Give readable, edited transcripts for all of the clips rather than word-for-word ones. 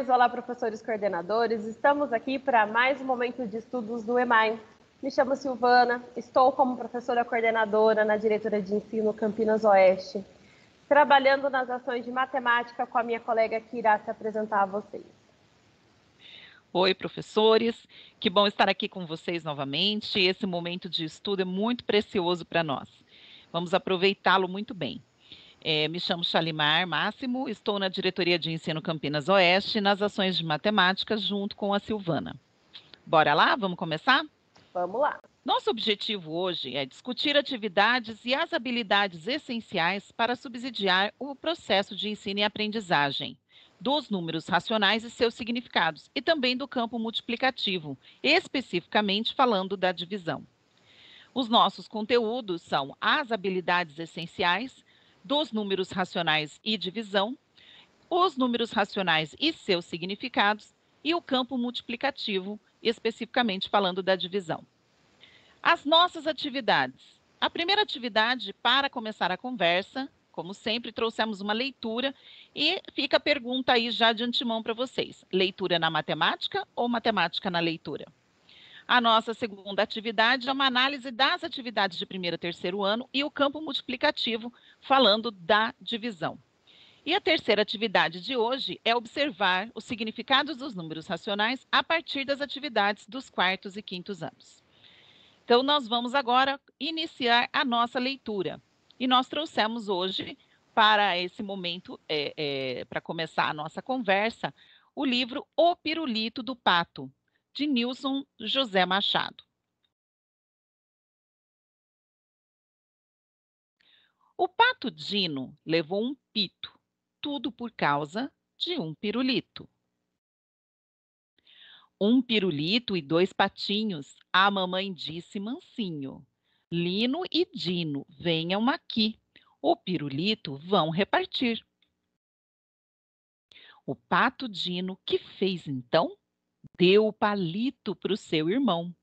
Olá, professores coordenadores. Estamos aqui para mais um momento de estudos do EMAI. Me chamo Silvana, estou como professora coordenadora na diretoria de ensino Campinas Oeste, trabalhando nas ações de matemática com a minha colega que irá se apresentar a vocês. Oi, professores, que bom estar aqui com vocês novamente. Esse momento de estudo é muito precioso para nós. Vamos aproveitá-lo muito bem. Me chamo Shalimar Máximo, estou na diretoria de ensino Campinas Oeste, nas ações de matemática, junto com a Silvana. Bora lá? Vamos começar? Vamos lá! Nosso objetivo hoje é discutir atividades e as habilidades essenciais para subsidiar o processo de ensino e aprendizagem, dos números racionais e seus significados, e também do campo multiplicativo, especificamente falando da divisão. Os nossos conteúdos são as habilidades essenciais, dos números racionais e divisão, os números racionais e seus significados, e o campo multiplicativo, especificamente falando da divisão. As nossas atividades. A primeira atividade, para começar a conversa, como sempre, trouxemos uma leitura e fica a pergunta aí já de antemão para vocês. Leitura na matemática ou matemática na leitura? A nossa segunda atividade é uma análise das atividades de primeiro e terceiro ano e o campo multiplicativo, falando da divisão. E a terceira atividade de hoje é observar os significados dos números racionais a partir das atividades dos quartos e quintos anos. Então, nós vamos agora iniciar a nossa leitura. E nós trouxemos hoje, para esse momento, para começar a nossa conversa, o livro O Pirulito do Pato, de Nilson José Machado. O pato Dino levou um pito, tudo por causa de um pirulito. Um pirulito e dois patinhos, a mamãe disse mansinho. Lino e Dino, venham aqui, o pirulito vão repartir. O pato Dino, que fez então? Deu o palito para o seu irmão.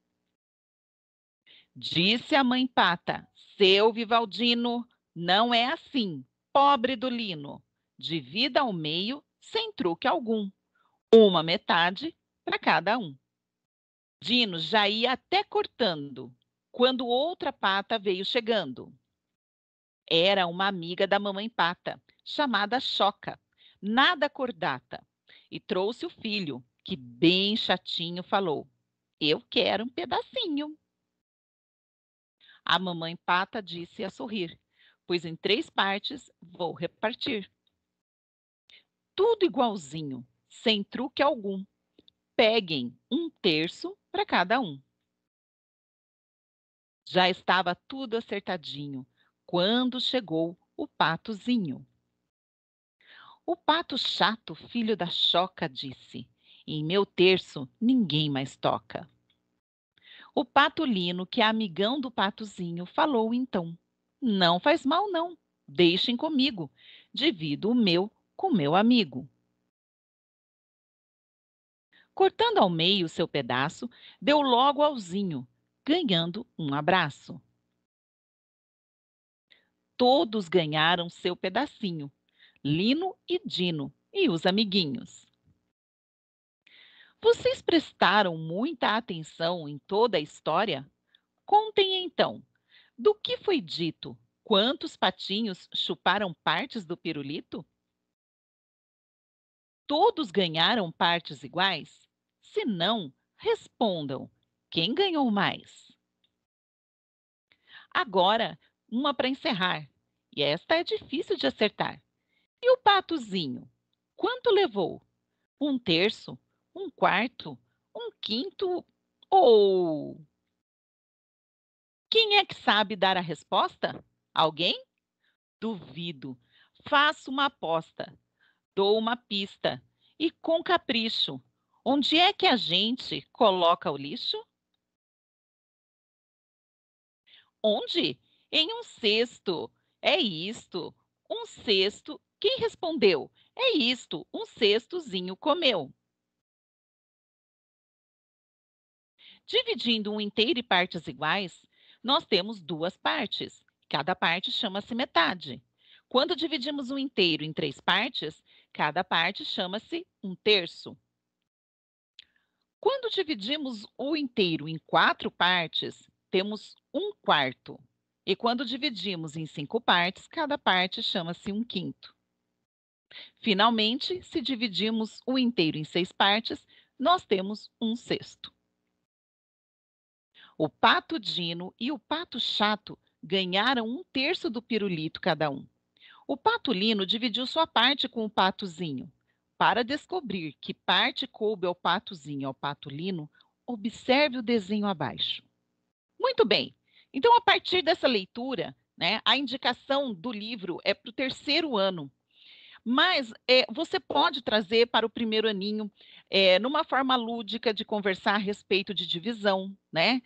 Disse a mãe pata, seu Vivaldino, não é assim, pobre do Lino. Divida ao meio, sem truque algum. Uma metade para cada um. Dino já ia até cortando, quando outra pata veio chegando. Era uma amiga da mamãe pata, chamada Choca, nada cordata, e trouxe o filho, que bem chatinho falou, eu quero um pedacinho. A mamãe pata disse a sorrir, pois em 3 partes vou repartir. Tudo igualzinho, sem truque algum. Peguem 1/3 para cada um. Já estava tudo acertadinho, quando chegou o patozinho. O pato chato, filho da Choca, disse, em meu terço ninguém mais toca. O pato Lino, que é amigão do patozinho, falou então, não faz mal não, deixem comigo, divido o meu com meu amigo. Cortando ao meio o seu pedaço, deu logo ao Zinho, ganhando um abraço. Todos ganharam seu pedacinho, Lino e Dino e os amiguinhos. Vocês prestaram muita atenção em toda a história? Contem então, do que foi dito? Quantos patinhos chuparam partes do pirulito? Todos ganharam partes iguais? Se não, respondam, quem ganhou mais? Agora, uma para encerrar, e esta é difícil de acertar. E o patozinho? Quanto levou? 1/3, 1/4, 1/5 ou... Quem é que sabe dar a resposta? Alguém? Duvido. Faço uma aposta. Dou uma pista. E com capricho. Onde é que a gente coloca o lixo? Onde? Em um cesto. É isto. Um cesto. Quem respondeu? É isto. Um cestozinho comeu. Dividindo um inteiro em partes iguais, nós temos 2 partes. Cada parte chama-se metade. Quando dividimos um inteiro em 3 partes, Cada parte chama-se um terço. Quando dividimos o inteiro em 4 partes, temos 1/4. E quando dividimos em 5 partes, cada parte chama-se 1/5. Finalmente, se dividimos o inteiro em 6 partes, nós temos 1/6. O Pato Dino e o Pato Chato ganharam 1/3 do pirulito cada um. O Pato Lino dividiu sua parte com o Patozinho. Para descobrir que parte coube ao Patozinho e ao Pato Lino, observe o desenho abaixo. Muito bem. Então, a partir dessa leitura, né, a indicação do livro é para o 3º ano. Mas você pode trazer para o 1º aninho, numa forma lúdica de conversar a respeito de divisão, né?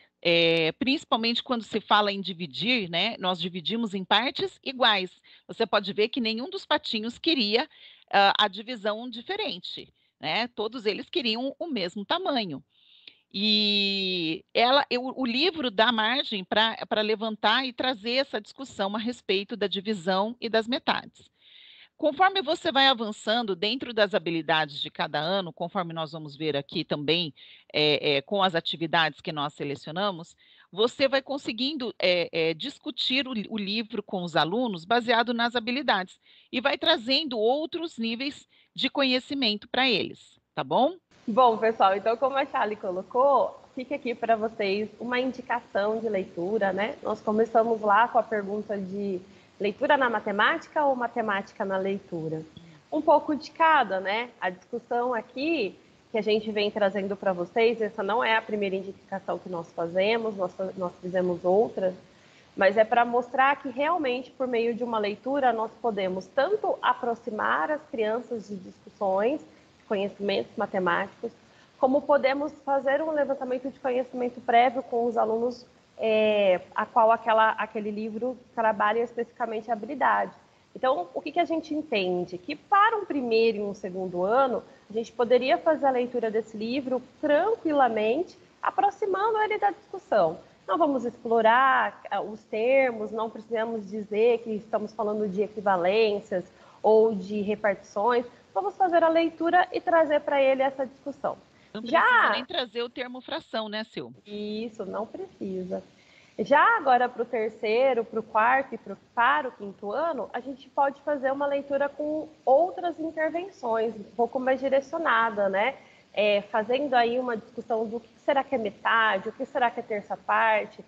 Principalmente quando se fala em dividir, né? Nós dividimos em partes iguais. Você pode ver que nenhum dos patinhos queria a divisão diferente, né? Todos eles queriam o mesmo tamanho. E o livro dá margem para levantar e trazer essa discussão a respeito da divisão e das metades. Conforme você vai avançando dentro das habilidades de cada ano, conforme nós vamos ver aqui também, com as atividades que nós selecionamos, você vai conseguindo discutir o livro com os alunos baseado nas habilidades e vai trazendo outros níveis de conhecimento para eles, tá bom? Bom, pessoal, então como a Charlie colocou, fica aqui para vocês uma indicação de leitura, né? Nós começamos lá com a pergunta de leitura na matemática ou matemática na leitura? Um pouco de cada, né? A discussão aqui que a gente vem trazendo para vocês, essa não é a primeira indicação que nós fazemos, nós fizemos outras, mas é para mostrar que realmente por meio de uma leitura nós podemos tanto aproximar as crianças de discussões, de conhecimentos matemáticos, como podemos fazer um levantamento de conhecimento prévio com os alunos a qual aquele livro trabalha especificamente a habilidade. Então, o que a gente entende? Que para um 1º e um 2º ano, a gente poderia fazer a leitura desse livro tranquilamente, aproximando ele da discussão. Não vamos explorar os termos, não precisamos dizer que estamos falando de equivalências ou de repartições. Vamos fazer a leitura e trazer para ele essa discussão. Não precisa nem trazer o termo fração, né, Sil? Isso, não precisa. Já agora para o 3º, para o 4º e para o 5º ano, a gente pode fazer uma leitura com outras intervenções, um pouco mais direcionada, né? Fazendo aí uma discussão do que será que é metade, o que será que é terça parte.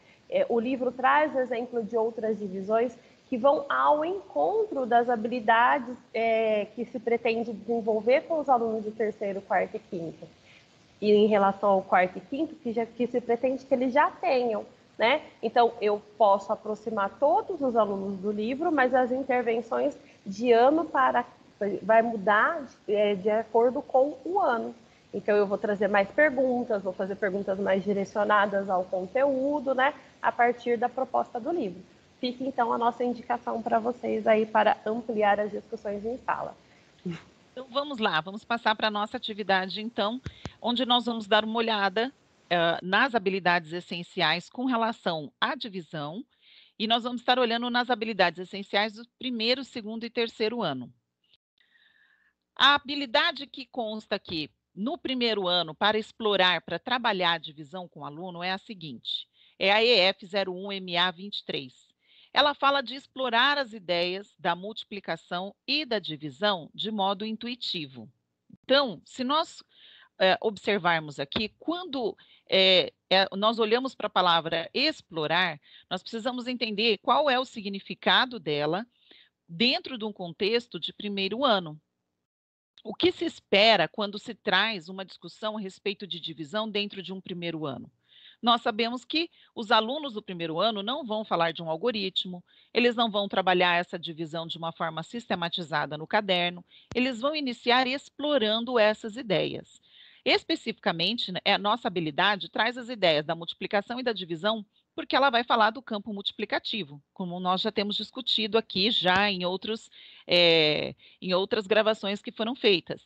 O livro traz exemplo de outras divisões que vão ao encontro das habilidades que se pretende desenvolver com os alunos de 3º, 4º e 5º. E em relação ao 4º e 5º, que se pretende que eles já tenham, né? Então, eu posso aproximar todos os alunos do livro, mas as intervenções de ano vai mudar de acordo com o ano. Então, eu vou trazer mais perguntas, vou fazer perguntas mais direcionadas ao conteúdo, né? A partir da proposta do livro. Fica, então, a nossa indicação para vocês aí para ampliar as discussões em sala. Então, vamos lá, vamos passar para a nossa atividade, então, onde nós vamos dar uma olhada nas habilidades essenciais com relação à divisão, e nós vamos estar olhando nas habilidades essenciais do 1º, 2º e 3º ano. A habilidade que consta aqui no 1º ano para explorar, para trabalhar a divisão com o aluno é a seguinte, é a EF 01MA23. Ela fala de explorar as ideias da multiplicação e da divisão de modo intuitivo. Então, se nós observarmos aqui, quando nós olhamos para a palavra explorar, nós precisamos entender qual é o significado dela dentro de um contexto de 1º ano. O que se espera quando se traz uma discussão a respeito de divisão dentro de um 1º ano? Nós sabemos que os alunos do 1º ano não vão falar de um algoritmo, eles não vão trabalhar essa divisão de uma forma sistematizada no caderno, eles vão iniciar explorando essas ideias. Especificamente, a nossa habilidade traz as ideias da multiplicação e da divisão, porque ela vai falar do campo multiplicativo, como nós já temos discutido aqui já em outras gravações que foram feitas.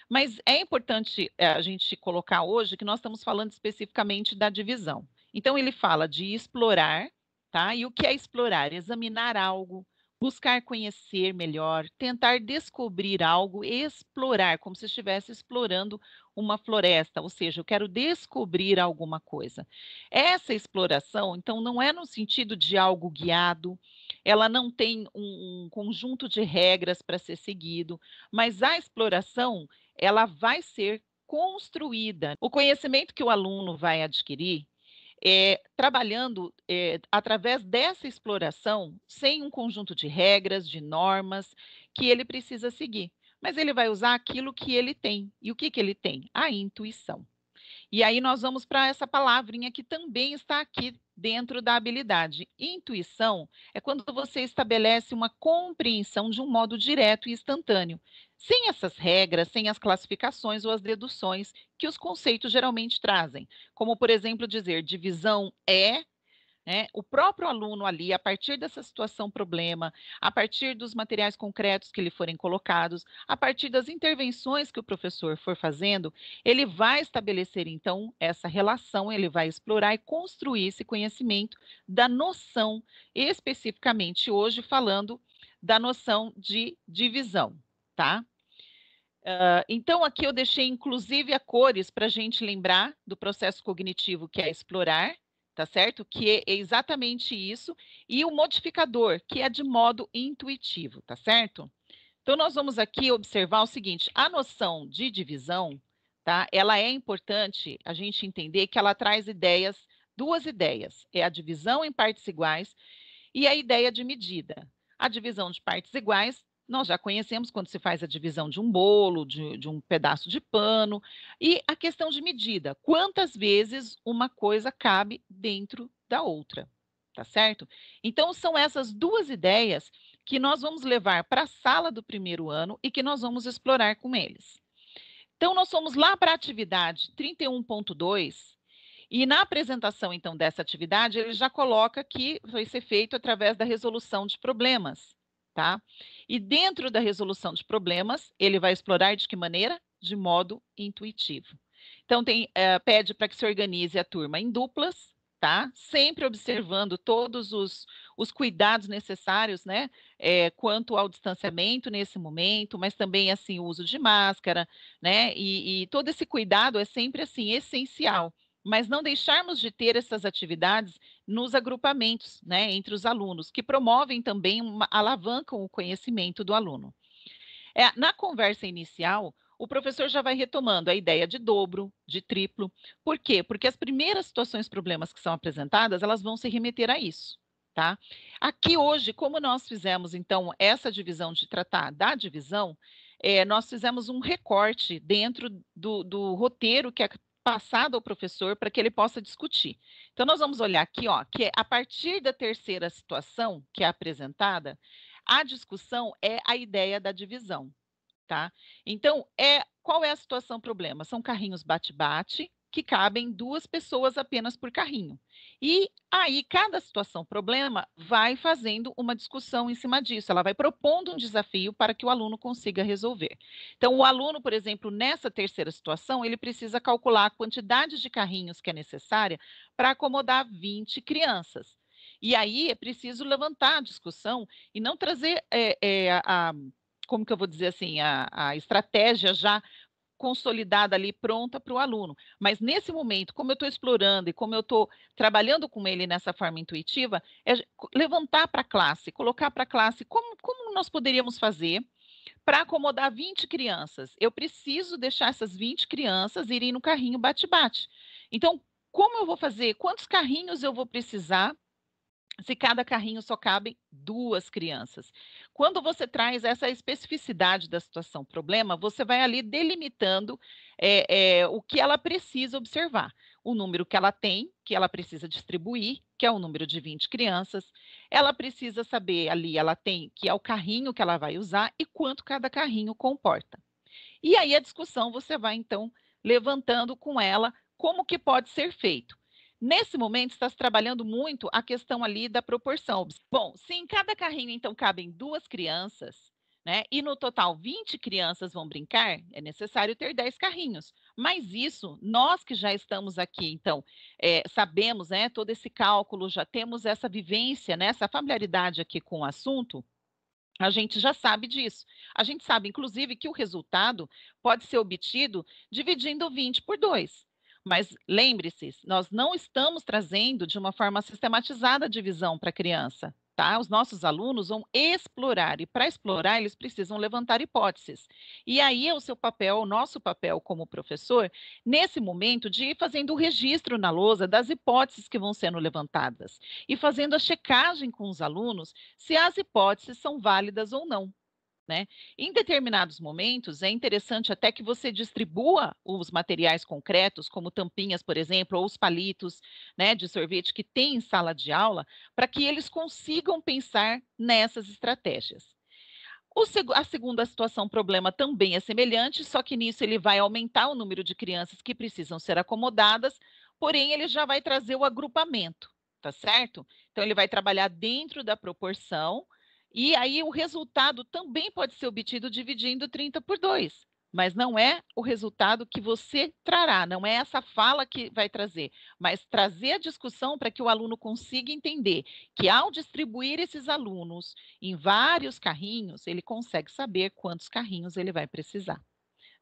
Mas é importante a gente colocar hoje que nós estamos falando especificamente da divisão. Então, ele fala de explorar, tá? E o que é explorar? Examinar algo, buscar conhecer melhor, tentar descobrir algo, explorar, como se estivesse explorando uma floresta, ou seja, eu quero descobrir alguma coisa. Essa exploração, então, não é no sentido de algo guiado, ela não tem um conjunto de regras para ser seguido, mas a exploração, ela vai ser construída. O conhecimento que o aluno vai adquirir, trabalhando através dessa exploração, sem um conjunto de regras, de normas que ele precisa seguir. Mas ele vai usar aquilo que ele tem. E o que, que ele tem? A intuição. E aí nós vamos para essa palavrinha que também está aqui dentro da habilidade. Intuição é quando você estabelece uma compreensão de um modo direto e instantâneo, sem essas regras, sem as classificações ou as deduções que os conceitos geralmente trazem, como, por exemplo, dizer divisão é, né? O próprio aluno ali, a partir dessa situação problema, a partir dos materiais concretos que lhe forem colocados, a partir das intervenções que o professor for fazendo, ele vai estabelecer, então, essa relação, ele vai explorar e construir esse conhecimento da noção, especificamente hoje falando da noção de divisão, tá? Então, aqui eu deixei, inclusive, a cores para a gente lembrar do processo cognitivo, que é explorar, tá certo? Que é exatamente isso, e o modificador, que é de modo intuitivo, tá certo? Então, nós vamos aqui observar o seguinte: a noção de divisão, tá? Ela é importante a gente entender que ela traz ideias, duas ideias: é a divisão em partes iguais e a ideia de medida. A divisão de partes iguais, nós já conhecemos quando se faz a divisão de um bolo, de um pedaço de pano, e a questão de medida, quantas vezes uma coisa cabe dentro da outra, tá certo? Então, são essas duas ideias que nós vamos levar para a sala do primeiro ano e que nós vamos explorar com eles. Então, nós somos lá para a atividade 31.2, e na apresentação, então, dessa atividade, ele já coloca que vai ser feito através da resolução de problemas, tá? E dentro da resolução de problemas, ele vai explorar de que maneira? De modo intuitivo. Então, pede para que se organize a turma em duplas, tá? Sempre observando todos os cuidados necessários, né? Quanto ao distanciamento nesse momento, mas também, assim, o uso de máscara, né? E todo esse cuidado é sempre, assim, essencial, mas não deixarmos de ter essas atividades nos agrupamentos, né, entre os alunos, que promovem também, alavancam o conhecimento do aluno. Na conversa inicial, o professor já vai retomando a ideia de dobro, de triplo. Por quê? Porque as primeiras situações, problemas que são apresentadas, elas vão se remeter a isso, tá? Aqui hoje, como nós fizemos, então, essa divisão de tratar da divisão, nós fizemos um recorte dentro do roteiro que é passado ao professor para que ele possa discutir. Então, nós vamos olhar aqui, ó, que a partir da terceira situação que é apresentada, a discussão é a ideia da divisão, tá? Então, qual é a situação problema? São carrinhos bate-bate que cabem duas pessoas apenas por carrinho. E aí, cada situação problema vai fazendo uma discussão em cima disso, ela vai propondo um desafio para que o aluno consiga resolver. Então, o aluno, por exemplo, nessa terceira situação, ele precisa calcular a quantidade de carrinhos que é necessária para acomodar 20 crianças. E aí é preciso levantar a discussão e não trazer como que eu vou dizer assim, a estratégia já consolidada ali, pronta para o aluno. Mas nesse momento, como eu estou explorando e como eu estou trabalhando com ele nessa forma intuitiva, levantar para a classe, colocar para a classe como nós poderíamos fazer para acomodar 20 crianças. Eu preciso deixar essas 20 crianças irem no carrinho bate-bate. Então, como eu vou fazer? Quantos carrinhos eu vou precisar se cada carrinho só cabem duas crianças? Quando você traz essa especificidade da situação problema, você vai ali delimitando o que ela precisa observar. O número que ela tem, que ela precisa distribuir, que é o número de 20 crianças. Ela precisa saber ali, ela tem, que é o carrinho que ela vai usar e quanto cada carrinho comporta. E aí a discussão você vai, então, levantando com ela como que pode ser feito. Nesse momento, está se trabalhando muito a questão ali da proporção. Bom, se em cada carrinho, então, cabem duas crianças, né, e no total 20 crianças vão brincar, é necessário ter 10 carrinhos. Mas isso, nós que já estamos aqui, então, sabemos, né, todo esse cálculo, já temos essa vivência, né, essa familiaridade aqui com o assunto, A gente já sabe disso. A gente sabe, inclusive, que o resultado pode ser obtido dividindo 20 por 2. Mas lembre-se, nós não estamos trazendo de uma forma sistematizada a divisão para a criança, tá? Os nossos alunos vão explorar, e para explorar, eles precisam levantar hipóteses. E aí é o seu papel, o nosso papel como professor, nesse momento, de ir fazendo o registro na lousa das hipóteses que vão sendo levantadas e fazendo a checagem com os alunos se as hipóteses são válidas ou não. Né? Em determinados momentos, é interessante até que você distribua os materiais concretos, como tampinhas, por exemplo, ou os palitos, né, de sorvete que tem em sala de aula, para que eles consigam pensar nessas estratégias. A segunda situação, problema também é semelhante, só que nisso ele vai aumentar o número de crianças que precisam ser acomodadas, porém ele já vai trazer o agrupamento, tá certo? Então ele vai trabalhar dentro da proporção, e aí o resultado também pode ser obtido dividindo 30 por 2. Mas não é o resultado que você trará, não é essa fala que vai trazer, mas trazer a discussão para que o aluno consiga entender que, ao distribuir esses alunos em vários carrinhos, ele consegue saber quantos carrinhos ele vai precisar.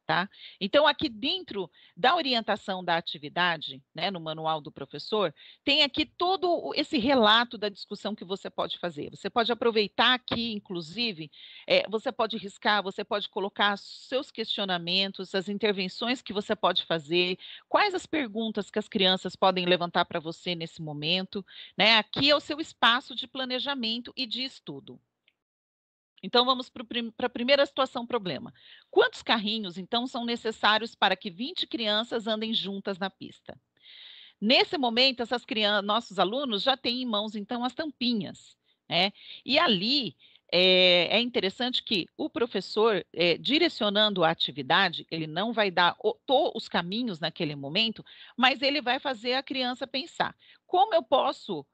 Tá? Então, aqui dentro da orientação da atividade, né, no manual do professor, tem aqui todo esse relato da discussão que você pode fazer. Você pode aproveitar aqui, inclusive, você pode riscar, você pode colocar seus questionamentos, as intervenções que você pode fazer, quais as perguntas que as crianças podem levantar para você nesse momento, né? Aqui é o seu espaço de planejamento e de estudo. Então, vamos para a primeira situação problema. Quantos carrinhos, então, são necessários para que 20 crianças andem juntas na pista? Nesse momento, essas crianças, nossos alunos já têm em mãos, então, as tampinhas, né? E ali é interessante que o professor, direcionando a atividade, ele não vai dar os caminhos naquele momento, mas ele vai fazer a criança pensar: como eu posso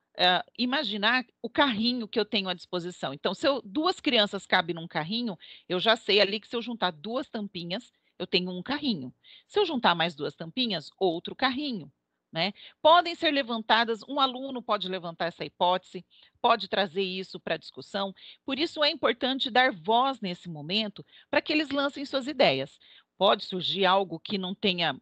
imaginar o carrinho que eu tenho à disposição? Então, se duas crianças cabem num carrinho, eu já sei ali que se eu juntar duas tampinhas, eu tenho um carrinho. Se eu juntar mais duas tampinhas, outro carrinho. Né? Podem ser levantadas, um aluno pode levantar essa hipótese, pode trazer isso para a discussão, por isso é importante dar voz nesse momento para que eles lancem suas ideias. Pode surgir algo que não tenha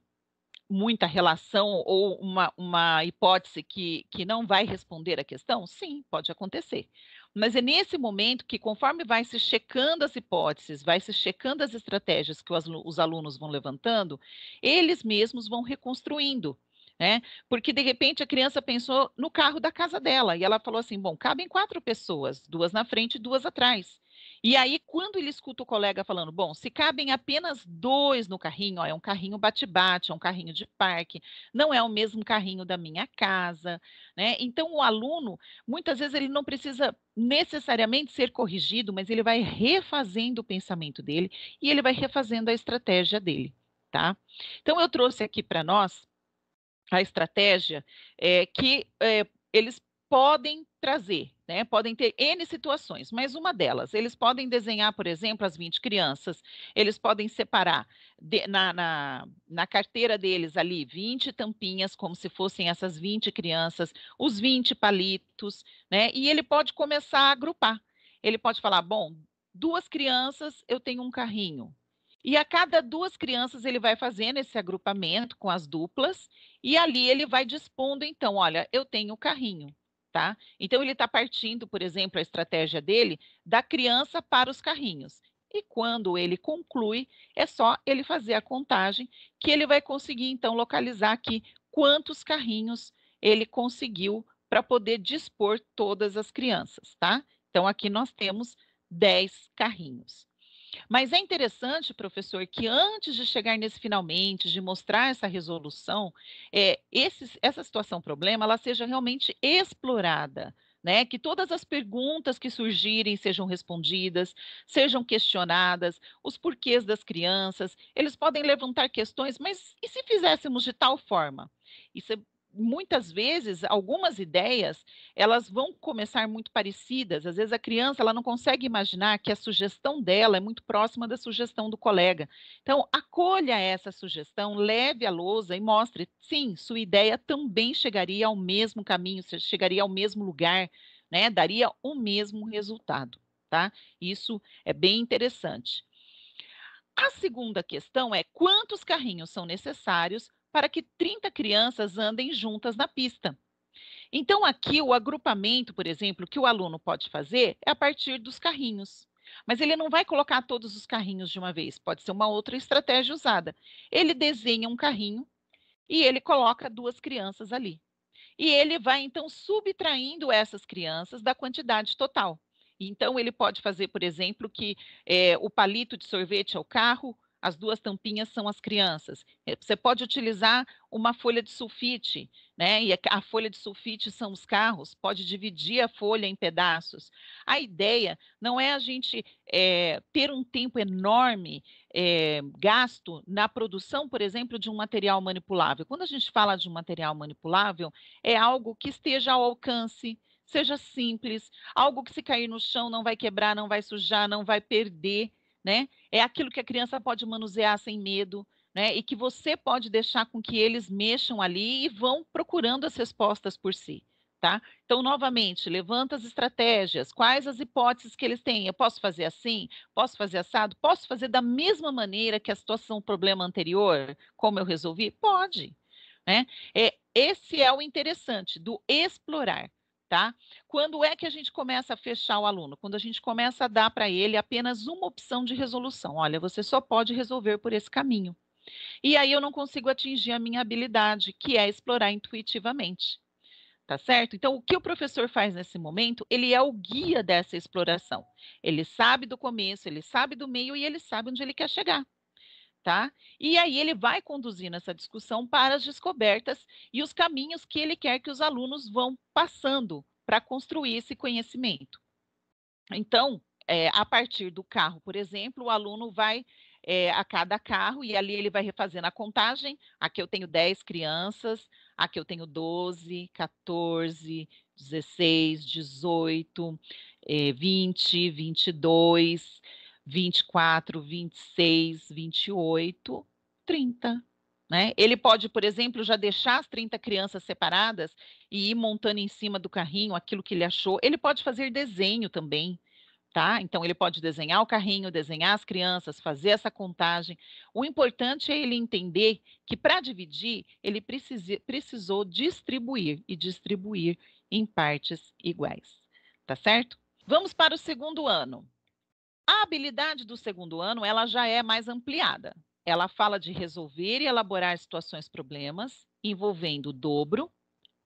muita relação ou uma hipótese que não vai responder a questão? Sim, pode acontecer. Mas é nesse momento que, conforme vai se checando as hipóteses, vai se checando as estratégias que os alunos vão levantando, eles mesmos vão reconstruindo. Né? Porque de repente a criança pensou no carro da casa dela e ela falou assim: bom, cabem 4 pessoas, 2 na frente e 2 atrás. E aí, quando ele escuta o colega falando, bom, se cabem apenas 2 no carrinho, ó, é um carrinho bate-bate, é um carrinho de parque, não é o mesmo carrinho da minha casa, né? Então, o aluno, muitas vezes, ele não precisa necessariamente ser corrigido, mas ele vai refazendo o pensamento dele e ele vai refazendo a estratégia dele, tá? Então, eu trouxe aqui para nós a estratégia que eles podem trazer, né? Podem ter N situações, mas uma delas, eles podem desenhar, por exemplo, as 20 crianças, eles podem separar na carteira deles ali 20 tampinhas, como se fossem essas 20 crianças, os 20 palitos, né? E ele pode começar a agrupar. Ele pode falar: bom, 2 crianças, eu tenho um carrinho. E a cada 2 crianças ele vai fazendo esse agrupamento com as duplas, e ali ele vai dispondo, então, olha, eu tenho o carrinho, tá? Então ele está partindo, por exemplo, a estratégia dele da criança para os carrinhos. E quando ele conclui, é só ele fazer a contagem, que ele vai conseguir, então, localizar aqui quantos carrinhos ele conseguiu para poder dispor todas as crianças, tá? Então, aqui nós temos 10 carrinhos. Mas é interessante, professor, que antes de chegar nesse finalmente, de mostrar essa resolução, essa situação problema, ela seja realmente explorada, né? Que todas as perguntas que surgirem sejam respondidas, sejam questionadas, os porquês das crianças, eles podem levantar questões, mas e se fizéssemos de tal forma? Isso muitas vezes, algumas ideias, elas vão começar muito parecidas. Às vezes a criança, ela não consegue imaginar que a sugestão dela é muito próxima da sugestão do colega. Então, acolha essa sugestão, leve à lousa e mostre, sim, sua ideia também chegaria ao mesmo caminho, chegaria ao mesmo lugar, né? Daria o mesmo resultado. tá? Isso é bem interessante. A segunda questão é quantos carrinhos são necessários para que 30 crianças andem juntas na pista? Então, aqui o agrupamento, por exemplo, que o aluno pode fazer é a partir dos carrinhos. Mas ele não vai colocar todos os carrinhos de uma vez, pode ser uma outra estratégia usada. Ele desenha um carrinho e ele coloca 2 crianças ali. E ele vai, então, subtraindo essas crianças da quantidade total. Então, ele pode fazer, por exemplo, que o palito de sorvete é o carro, as 2 tampinhas são as crianças. Você pode utilizar uma folha de sulfite, né? E a folha de sulfite são os carros, pode dividir a folha em pedaços. A ideia não é a gente ter um tempo enorme gasto na produção, por exemplo, de um material manipulável. Quando a gente fala de um material manipulável, é algo que esteja ao alcance, seja simples, algo que se cair no chão não vai quebrar, não vai sujar, não vai perder, né? É aquilo que a criança pode manusear sem medo, né? E que você pode deixar com que eles mexam ali e vão procurando as respostas por si. Tá? Então, novamente, levanta as estratégias, quais as hipóteses que eles têm. Eu posso fazer assim? Posso fazer assado? Posso fazer da mesma maneira que a situação, o problema anterior, como eu resolvi? Pode, né? Esse é o interessante do explorar, tá? Quando é que a gente começa a fechar o aluno? Quando a gente começa a dar para ele apenas uma opção de resolução. Olha, você só pode resolver por esse caminho. E aí eu não consigo atingir a minha habilidade, que é explorar intuitivamente. Tá certo? Então, o que o professor faz nesse momento, ele é o guia dessa exploração. Ele sabe do começo, ele sabe do meio e ele sabe onde ele quer chegar, tá? E aí ele vai conduzindo essa discussão para as descobertas e os caminhos que ele quer que os alunos vão passando para construir esse conhecimento. Então, a partir do carro, por exemplo, o aluno vai a cada carro e ali ele vai refazendo a contagem. Aqui eu tenho 10 crianças, aqui eu tenho 12, 14, 16, 18, 20, 22, 24, 26, 28, 30. Né? Ele pode, por exemplo, já deixar as 30 crianças separadas e ir montando em cima do carrinho aquilo que ele achou. Ele pode fazer desenho também, tá? Então, ele pode desenhar o carrinho, desenhar as crianças, fazer essa contagem. O importante é ele entender que, para dividir, ele precisou distribuir e distribuir em partes iguais, tá certo? Vamos para o segundo ano. A habilidade do segundo ano, ela já é mais ampliada. Ela fala de resolver e elaborar situações problemas envolvendo dobro,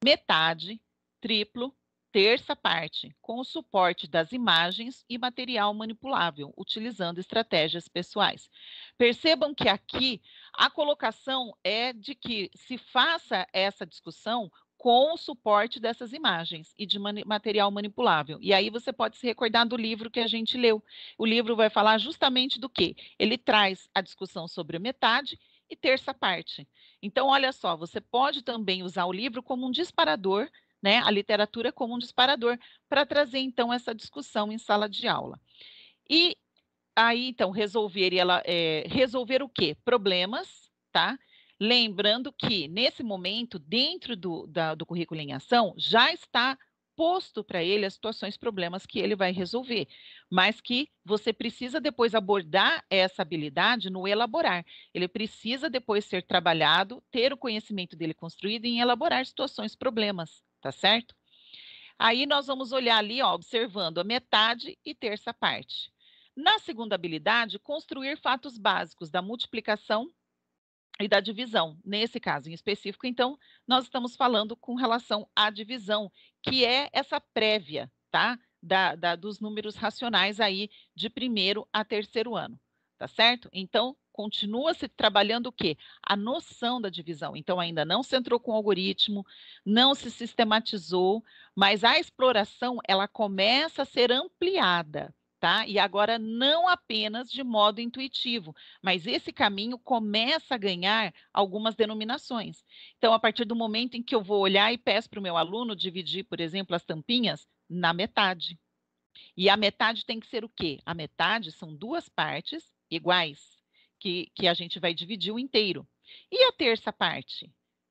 metade, triplo, terça parte, com o suporte das imagens e material manipulável, utilizando estratégias pessoais. Percebam que aqui a colocação é de que se faça essa discussão com o suporte dessas imagens e de material manipulável. E aí você pode se recordar do livro que a gente leu. O livro vai falar justamente do quê? Ele traz a discussão sobre a metade e terça parte. Então, olha só, você pode também usar o livro como um disparador, né? A literatura como um disparador, para trazer, então, essa discussão em sala de aula. E aí, então, resolver o quê? Problemas, tá? Lembrando que, nesse momento, dentro do currículo em ação, já está posto para ele as situações, problemas que ele vai resolver, mas que você precisa depois abordar essa habilidade no elaborar. Ele precisa depois ser trabalhado, ter o conhecimento dele construído em elaborar situações, problemas, tá certo? Aí nós vamos olhar ali, ó, observando a metade e terça parte. Na segunda habilidade, construir fatos básicos da multiplicação e da divisão. Nesse caso em específico, então, nós estamos falando com relação à divisão, que é essa prévia, tá? Dos números racionais aí de primeiro a terceiro ano, tá certo? Então, continua-se trabalhando o quê? A noção da divisão. Então, ainda não se entrou com o algoritmo, não se sistematizou, mas a exploração, ela começa a ser ampliada, tá? E agora não apenas de modo intuitivo, mas esse caminho começa a ganhar algumas denominações. Então, a partir do momento em que eu vou olhar e peço para o meu aluno dividir, por exemplo, as tampinhas na metade. E a metade tem que ser o quê? A metade são 2 partes iguais, que a gente vai dividir o inteiro. E a terça parte?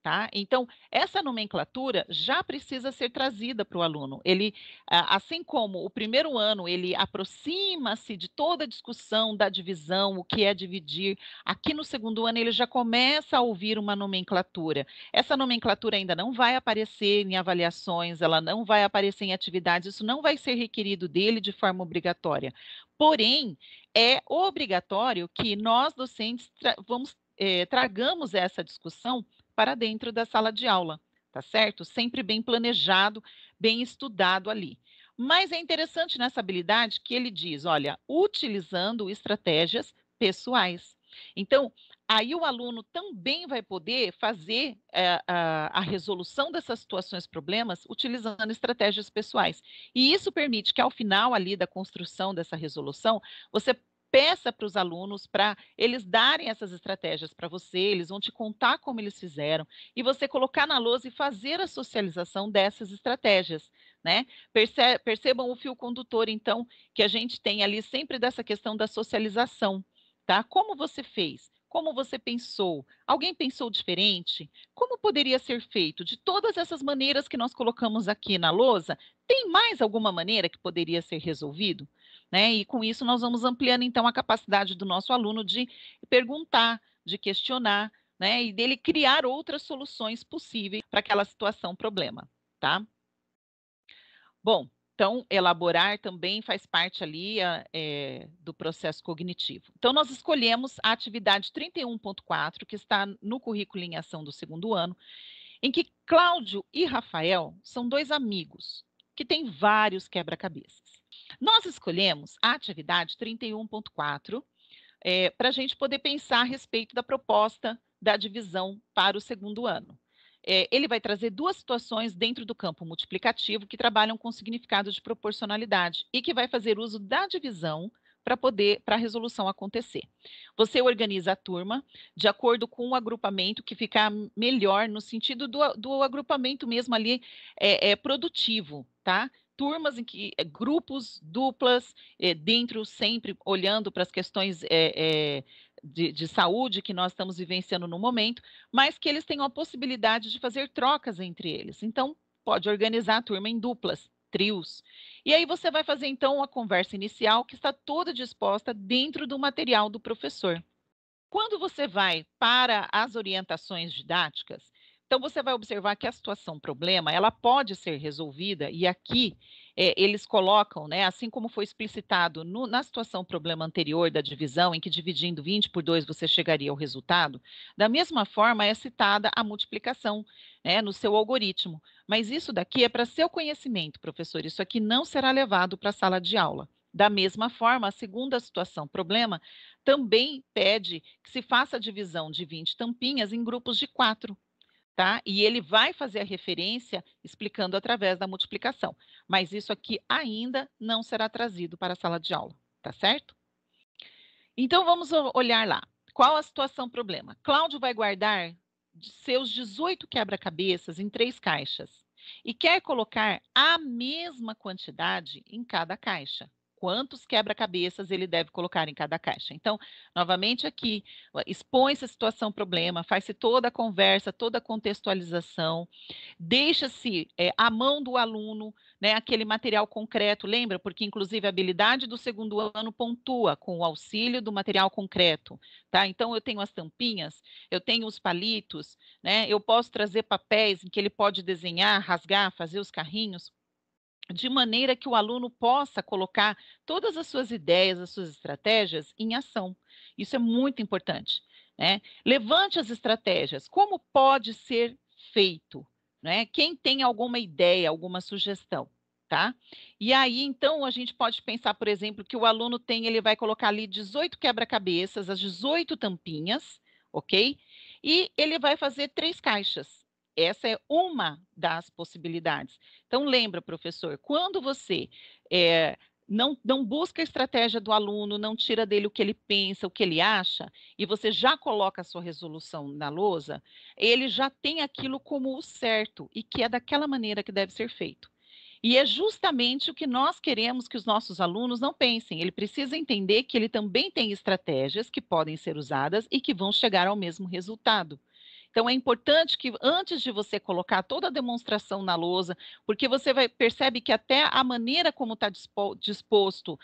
Tá? Então, essa nomenclatura já precisa ser trazida para o aluno. Ele, assim como o primeiro ano, ele aproxima-se de toda a discussão da divisão, o que é dividir, aqui no segundo ano ele já começa a ouvir uma nomenclatura. Essa nomenclatura ainda não vai aparecer em avaliações, ela não vai aparecer em atividades, isso não vai ser requerido dele de forma obrigatória. Porém, é obrigatório que nós, docentes, tragamos essa discussão para dentro da sala de aula, tá certo? Sempre bem planejado, bem estudado ali. Mas é interessante nessa habilidade que ele diz, olha, utilizando estratégias pessoais. Então, aí o aluno também vai poder fazer a resolução dessas situações, problemas, utilizando estratégias pessoais. E isso permite que, ao final ali da construção dessa resolução, você peça para os alunos para eles darem essas estratégias para você, eles vão te contar como eles fizeram, e você colocar na lousa e fazer a socialização dessas estratégias, né? Percebam o fio condutor, então, que a gente tem ali sempre dessa questão da socialização, tá? Como você fez? Como você pensou? Alguém pensou diferente? Como poderia ser feito? De todas essas maneiras que nós colocamos aqui na lousa, tem mais alguma maneira que poderia ser resolvido? Né? E com isso nós vamos ampliando então a capacidade do nosso aluno de perguntar, de questionar, né? E dele criar outras soluções possíveis para aquela situação, problema, tá? Bom, então elaborar também faz parte ali do processo cognitivo. Então nós escolhemos a atividade 31.4, que está no currículo em ação do segundo ano, em que Cláudio e Rafael são dois amigos que têm vários quebra-cabeças. Nós escolhemos a atividade 31.4 para a gente poder pensar a respeito da proposta da divisão para o segundo ano. Ele vai trazer duas situações dentro do campo multiplicativo que trabalham com significado de proporcionalidade e que vai fazer uso da divisão para a resolução acontecer. Você organiza a turma de acordo com o agrupamento que ficar melhor no sentido do agrupamento mesmo ali produtivo, tá? Turmas em que grupos, duplas, dentro sempre olhando para as questões de saúde que nós estamos vivenciando no momento, mas que eles tenham a possibilidade de fazer trocas entre eles. Então, pode organizar a turma em duplas, trios. E aí você vai fazer, então, a conversa inicial, que está toda disposta dentro do material do professor. Quando você vai para as orientações didáticas, então você vai observar que a situação problema, ela pode ser resolvida, e aqui eles colocam, né, assim como foi explicitado na situação problema anterior da divisão, em que dividindo 20 por 2 você chegaria ao resultado, da mesma forma é citada a multiplicação, né, no seu algoritmo. Mas isso daqui é para seu conhecimento, professor, isso aqui não será levado para a sala de aula. Da mesma forma, a segunda situação problema também pede que se faça a divisão de 20 tampinhas em grupos de 4, tá? E ele vai fazer a referência explicando através da multiplicação. Mas isso aqui ainda não será trazido para a sala de aula, tá certo? Então, vamos olhar lá. Qual a situação problema? Cláudio vai guardar seus 18 quebra-cabeças em 3 caixas e quer colocar a mesma quantidade em cada caixa. Quantos quebra-cabeças ele deve colocar em cada caixa? Então, novamente aqui, expõe-se a situação problema, faz-se toda a conversa, toda a contextualização, deixa-se à mão do aluno, né, aquele material concreto, lembra? Porque, inclusive, a habilidade do segundo ano pontua com o auxílio do material concreto, tá? Então, eu tenho as tampinhas, eu tenho os palitos, né? Eu posso trazer papéis em que ele pode desenhar, rasgar, fazer os carrinhos, de maneira que o aluno possa colocar todas as suas ideias, as suas estratégias em ação. Isso é muito importante, né? Levante as estratégias. Como pode ser feito? Né? Quem tem alguma ideia, alguma sugestão, tá? E aí, então, a gente pode pensar, por exemplo, que o aluno ele vai colocar ali 18 quebra-cabeças, as 18 tampinhas, ok? E ele vai fazer 3 caixas. Essa é uma das possibilidades. Então, lembra, professor, quando você não busca a estratégia do aluno, não tira dele o que ele pensa, o que ele acha, e você já coloca a sua resolução na lousa, ele já tem aquilo como o certo e que é daquela maneira que deve ser feito. E é justamente o que nós queremos que os nossos alunos não pensem. Ele precisa entender que ele também tem estratégias que podem ser usadas e que vão chegar ao mesmo resultado. Então, é importante que, antes de você colocar toda a demonstração na lousa, porque você percebe que até a maneira como está disposto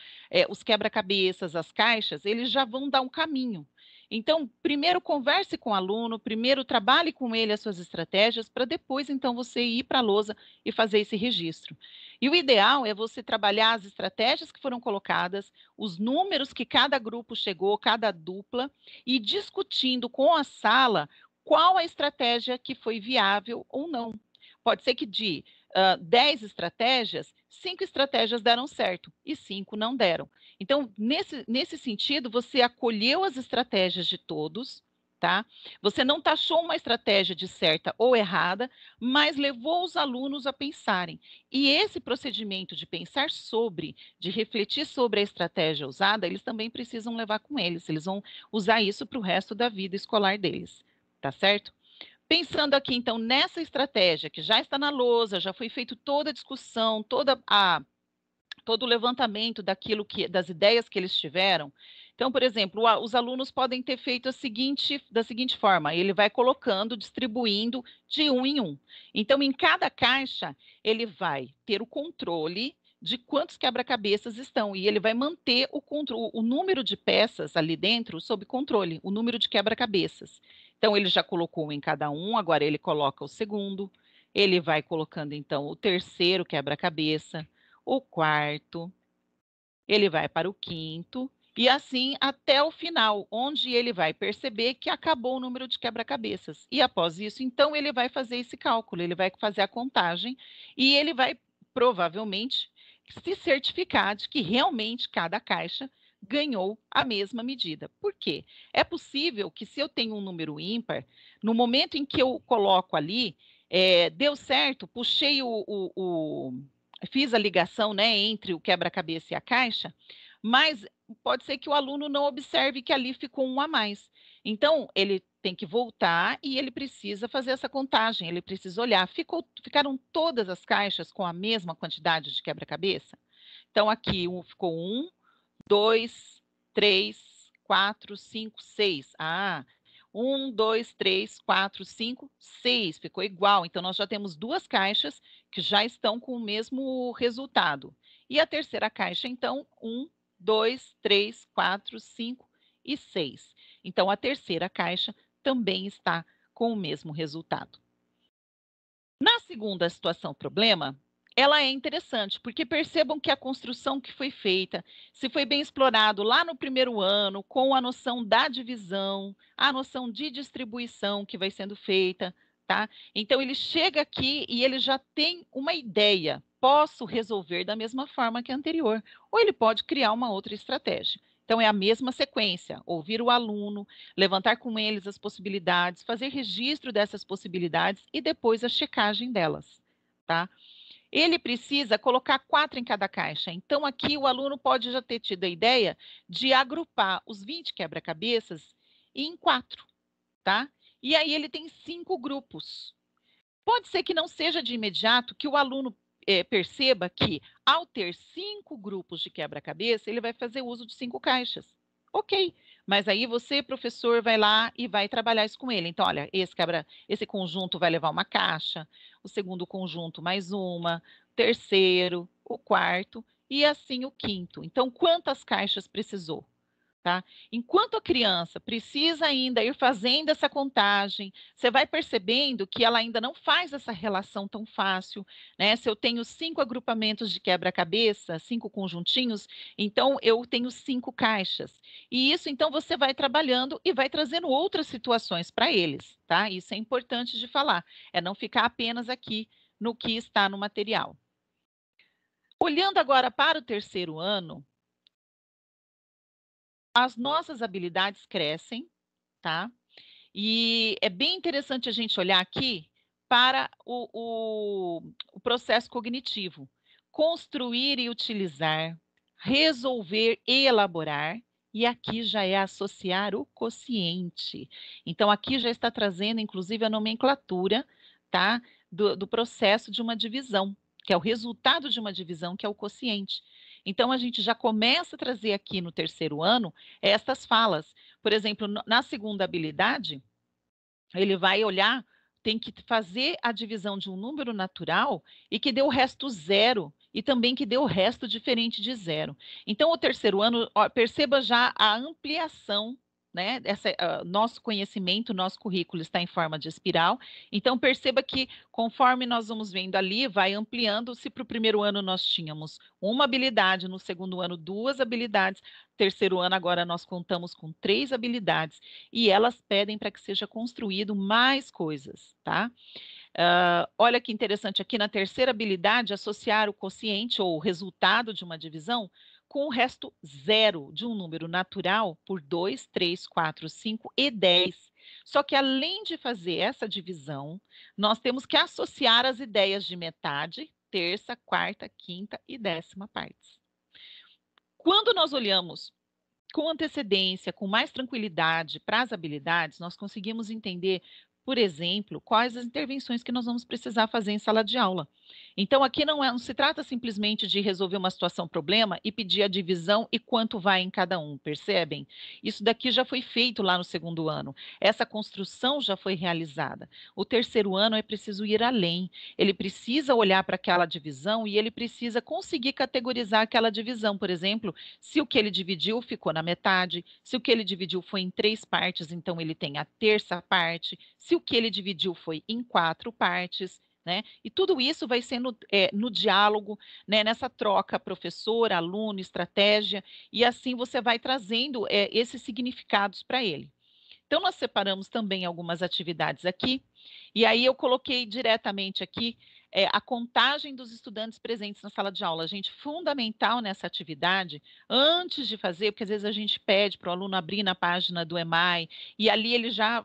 os quebra-cabeças, as caixas, eles já vão dar um caminho. Então, primeiro converse com o aluno, primeiro trabalhe com ele as suas estratégias, para depois, então, você ir para a lousa e fazer esse registro. E o ideal é você trabalhar as estratégias que foram colocadas, os números que cada grupo chegou, cada dupla, e discutindo com a sala qual a estratégia que foi viável ou não. Pode ser que de 10 estratégias, 5 estratégias deram certo e 5 não deram. Então, nesse sentido, você acolheu as estratégias de todos, tá? Você não taxou uma estratégia de certa ou errada, mas levou os alunos a pensarem. E esse procedimento de pensar sobre, de refletir sobre a estratégia usada, eles também precisam levar com eles. Eles vão usar isso para o resto da vida escolar deles, tá certo? Pensando aqui, então, nessa estratégia que já está na lousa, já foi feito toda a discussão, todo o levantamento das ideias que eles tiveram. Então, por exemplo, os alunos podem ter feito da seguinte forma: ele vai colocando, distribuindo de um em um. Então, em cada caixa, ele vai ter o controle de quantos quebra-cabeças estão, e ele vai manter o número de peças ali dentro sob controle, o número de quebra-cabeças. Então, ele já colocou um em cada um, agora ele coloca o segundo, ele vai colocando, então, o terceiro quebra-cabeça, o quarto, ele vai para o quinto, e assim até o final, onde ele vai perceber que acabou o número de quebra-cabeças. E após isso, então, ele vai fazer esse cálculo, ele vai fazer a contagem, e ele vai provavelmente se certificar de que realmente cada caixa ganhou a mesma medida. Por quê? É possível que, se eu tenho um número ímpar, no momento em que eu coloco ali, deu certo, puxei fiz a ligação, né, entre o quebra-cabeça e a caixa, mas pode ser que o aluno não observe que ali ficou um a mais. Então, ele tem que voltar e ele precisa fazer essa contagem, ele precisa olhar. Ficaram todas as caixas com a mesma quantidade de quebra-cabeça? Então, aqui ficou 1, 2, 3, 4, 5, 6. Ah, 1, 2, 3, 4, 5, 6. Ficou igual. Então, nós já temos duas caixas que já estão com o mesmo resultado. E a terceira caixa, então, 1, 2, 3, 4, 5 e 6. Então, a terceira caixa também está com o mesmo resultado. Na segunda situação problema, ela é interessante, porque percebam que a construção que foi feita, se foi bem explorado lá no primeiro ano, com a noção da divisão, a noção de distribuição que vai sendo feita, tá? Então, ele chega aqui e ele já tem uma ideia. Posso resolver da mesma forma que a anterior, ou ele pode criar uma outra estratégia. Então, é a mesma sequência: ouvir o aluno, levantar com eles as possibilidades, fazer registro dessas possibilidades e depois a checagem delas, tá? Ele precisa colocar 4 em cada caixa. Então, aqui o aluno pode já ter tido a ideia de agrupar os 20 quebra-cabeças em 4, tá? E aí ele tem 5 grupos. Pode ser que não seja de imediato que o aluno perceba que, ao ter 5 grupos de quebra-cabeça, ele vai fazer uso de 5 caixas. Ok, mas aí você, professor, vai lá e vai trabalhar isso com ele. Então, olha, esse conjunto vai levar uma caixa, o segundo conjunto mais uma, o terceiro, o quarto e assim o quinto. Então, quantas caixas precisou? Tá? Enquanto a criança precisa ainda ir fazendo essa contagem, você vai percebendo que ela ainda não faz essa relação tão fácil, né? Se eu tenho 5 agrupamentos de quebra-cabeça, 5 conjuntinhos, então eu tenho 5 caixas. E isso, então, você vai trabalhando e vai trazendo outras situações para eles, tá? Isso é importante de falar, é não ficar apenas aqui no que está no material. Olhando agora para o terceiro ano, as nossas habilidades crescem, tá? E é bem interessante a gente olhar aqui para o processo cognitivo. Construir e utilizar, resolver e elaborar, e aqui já é associar o quociente. Então, aqui já está trazendo, inclusive, a nomenclatura, tá? Do processo de uma divisão, que é o resultado de uma divisão, que é o quociente. Então, a gente já começa a trazer aqui no terceiro ano estas falas. Por exemplo, na segunda habilidade, ele vai olhar, tem que fazer a divisão de um número natural e que dê o resto zero, e também que dê o resto diferente de zero. Então, o terceiro ano, ó, perceba já a ampliação, né? Nosso conhecimento, nosso currículo está em forma de espiral. Então, perceba que conforme nós vamos vendo ali, vai ampliando. Se para o primeiro ano nós tínhamos uma habilidade, no segundo ano, duas habilidades, terceiro ano, agora nós contamos com 3 habilidades, e elas pedem para que seja construído mais coisas, tá? Olha que interessante aqui na terceira habilidade, associar o quociente ou o resultado de uma divisão com o resto zero de um número natural por 2, 3, 4, 5 e 10. Só que além de fazer essa divisão, nós temos que associar as ideias de metade, terça, quarta, quinta e décima partes. Quando nós olhamos com antecedência, com mais tranquilidade para as habilidades, nós conseguimos entender, por exemplo, quais as intervenções que nós vamos precisar fazer em sala de aula. Então, aqui não se trata simplesmente de resolver uma situação problema e pedir a divisão e quanto vai em cada um, percebem? Isso daqui já foi feito lá no segundo ano. Essa construção já foi realizada. O terceiro ano é preciso ir além. Ele precisa olhar para aquela divisão e ele precisa conseguir categorizar aquela divisão. Por exemplo, se o que ele dividiu ficou na metade, se o que ele dividiu foi em 3 partes, então ele tem a terça parte, se o que ele dividiu foi em 4 partes, né? E tudo isso vai sendo no diálogo, né? Nessa troca professor, aluno, estratégia, e assim você vai trazendo esses significados para ele. Então, nós separamos também algumas atividades aqui, e aí eu coloquei diretamente aqui a contagem dos estudantes presentes na sala de aula. Gente, fundamental nessa atividade, antes de fazer, porque às vezes a gente pede para o aluno abrir na página do EMAI, e ali ele já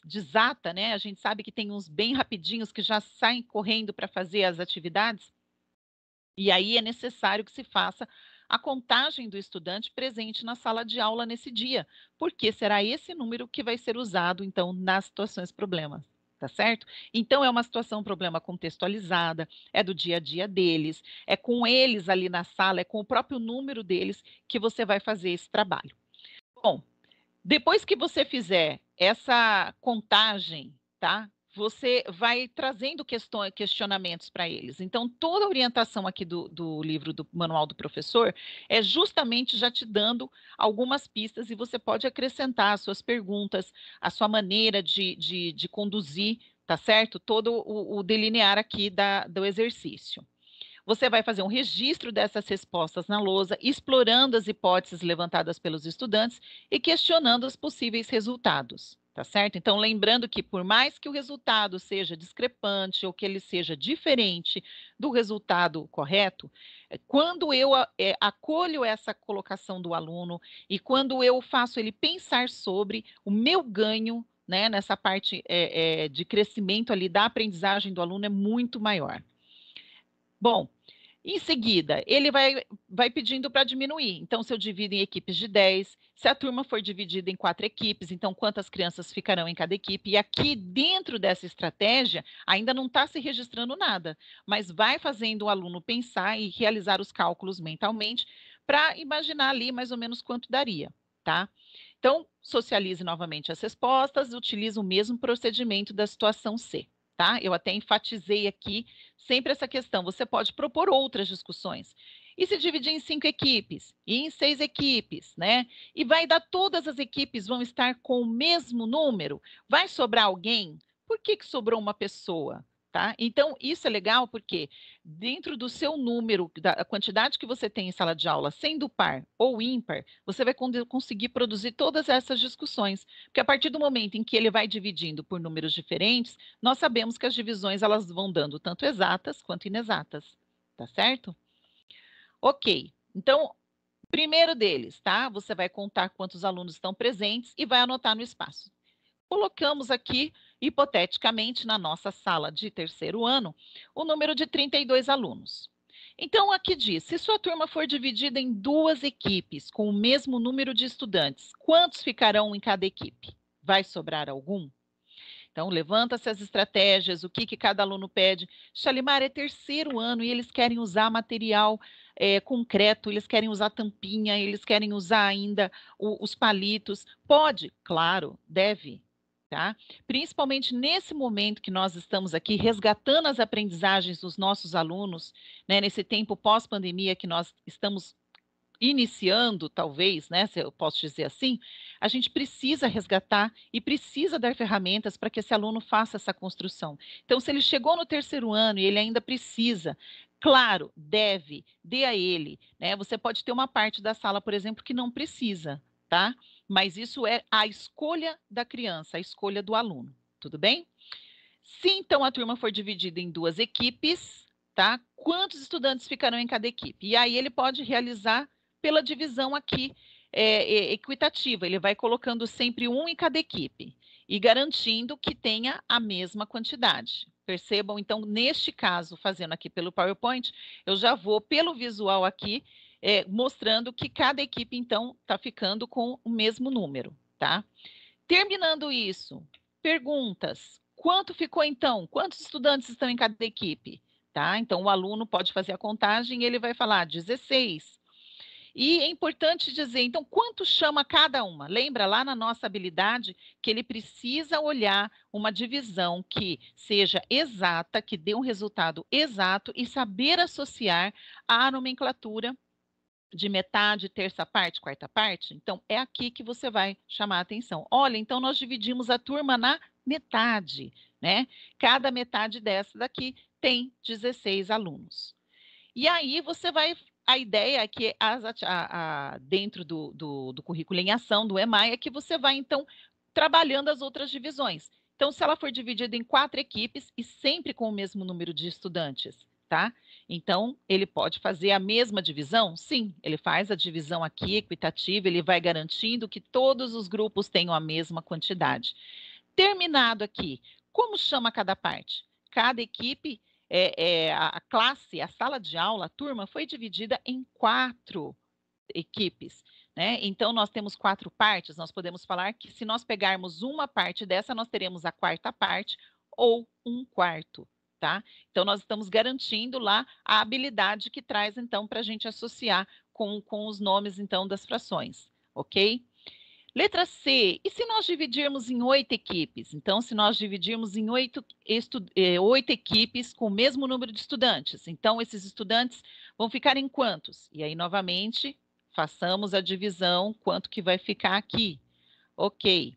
desata, né? A gente sabe que tem uns bem rapidinhos que já saem correndo para fazer as atividades, e aí é necessário que se faça a contagem do estudante presente na sala de aula nesse dia, porque será esse número que vai ser usado, então, nas situações problema, tá certo? Então, é uma situação problema contextualizada, é do dia a dia deles, é com eles ali na sala, é com o próprio número deles que você vai fazer esse trabalho. Bom, depois que você fizer essa contagem, tá? Você vai trazendo questionamentos para eles. Então, toda a orientação aqui do livro do Manual do Professor é justamente já te dando algumas pistas e você pode acrescentar as suas perguntas, a sua maneira de conduzir, tá certo? Todo o delinear aqui do exercício. Você vai fazer um registro dessas respostas na lousa, explorando as hipóteses levantadas pelos estudantes e questionando os possíveis resultados, tá certo? Então, lembrando que, por mais que o resultado seja discrepante ou que ele seja diferente do resultado correto, quando eu acolho essa colocação do aluno e quando eu faço ele pensar sobre o meu ganho, né, nessa parte de crescimento ali da aprendizagem do aluno é muito maior. Bom, em seguida, ele vai pedindo para diminuir. Então, se eu divido em equipes de 10, se a turma for dividida em 4 equipes, então quantas crianças ficarão em cada equipe? E aqui, dentro dessa estratégia, ainda não está se registrando nada, mas vai fazendo o aluno pensar e realizar os cálculos mentalmente para imaginar ali mais ou menos quanto daria, tá? Então, socialize novamente as respostas, utilize o mesmo procedimento da situação C. Tá? Eu até enfatizei aqui sempre essa questão. Você pode propor outras discussões. E se dividir em 5 equipes? E em 6 equipes, né? E vai dar todas as equipes vão estar com o mesmo número? Vai sobrar alguém? Por que sobrou uma pessoa? Tá? Então, isso é legal porque dentro do seu número, da quantidade que você tem em sala de aula, sendo par ou ímpar, você vai conseguir produzir todas essas discussões. Porque a partir do momento em que ele vai dividindo por números diferentes, nós sabemos que as divisões elas vão dando tanto exatas quanto inexatas, tá certo? Ok, então, primeiro deles, tá? Você vai contar quantos alunos estão presentes e vai anotar no espaço. Colocamos aqui, hipoteticamente, na nossa sala de terceiro ano, o número de 32 alunos. Então, aqui diz, se sua turma for dividida em 2 equipes com o mesmo número de estudantes, quantos ficarão em cada equipe? Vai sobrar algum? Então, levanta-se as estratégias, o que cada aluno pede. Shalimar, é terceiro ano e eles querem usar material concreto, eles querem usar tampinha, eles querem usar ainda os palitos. Pode? Claro, deve. tá? Principalmente nesse momento que nós estamos aqui resgatando as aprendizagens dos nossos alunos, né, nesse tempo pós-pandemia que nós estamos iniciando, talvez, né, se eu posso dizer assim, a gente precisa resgatar e precisa dar ferramentas para que esse aluno faça essa construção. Então, se ele chegou no terceiro ano e ele ainda precisa, claro, deve, dê a ele, né? Você pode ter uma parte da sala, por exemplo, que não precisa, tá? Mas isso é a escolha da criança, a escolha do aluno, tudo bem? Se então a turma for dividida em duas equipes, tá? Quantos estudantes ficarão em cada equipe? E aí ele pode realizar pela divisão aqui equitativa. Ele vai colocando sempre um em cada equipe e garantindo que tenha a mesma quantidade. Percebam, então, neste caso, fazendo aqui pelo PowerPoint, eu já vou pelo visual aqui, mostrando que cada equipe, então, está ficando com o mesmo número, tá? Terminando isso, perguntas. Quanto ficou então? Quantos estudantes estão em cada equipe? Tá? Então, o aluno pode fazer a contagem e ele vai falar 16. E é importante dizer, então, quanto chama cada uma? Lembra lá na nossa habilidade que ele precisa olhar uma divisão que seja exata, que dê um resultado exato e saber associar a nomenclatura de metade, terça parte, quarta parte. Então, é aqui que você vai chamar a atenção. Olha, então nós dividimos a turma na metade, né? Cada metade dessa daqui tem 16 alunos. E aí você vai. A ideia é que dentro do currículo em ação do EMAI é que você vai, então, trabalhando as outras divisões. Então, se ela for dividida em 4 equipes e sempre com o mesmo número de estudantes, tá? Então, ele pode fazer a mesma divisão? Sim, ele faz a divisão aqui equitativa, ele vai garantindo que todos os grupos tenham a mesma quantidade. Terminado aqui, como chama cada parte? Cada equipe, a classe, a sala de aula, a turma, foi dividida em 4 equipes, né? Então, nós temos 4 partes, nós podemos falar que se nós pegarmos uma parte dessa, nós teremos a quarta parte ou um quarto, tá? Então, nós estamos garantindo lá a habilidade que traz, então, para a gente associar com os nomes, então, das frações, ok? Letra C, e se nós dividirmos em 8 equipes? Então, se nós dividirmos em 8 equipes com o mesmo número de estudantes, então esses estudantes vão ficar em quantos? E aí, novamente, façamos a divisão, quanto que vai ficar aqui. Ok,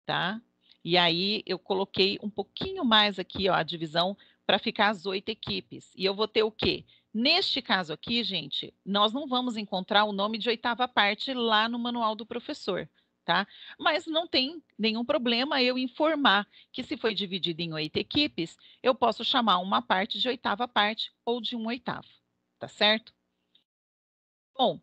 tá? E aí, eu coloquei um pouquinho mais aqui, ó, a divisão para ficar as 8 equipes. E eu vou ter o quê? Neste caso aqui, gente, nós não vamos encontrar o nome de oitava parte lá no manual do professor, tá? Mas não tem nenhum problema eu informar que se foi dividido em 8 equipes, eu posso chamar uma parte de oitava parte ou de um oitavo, tá certo? Bom,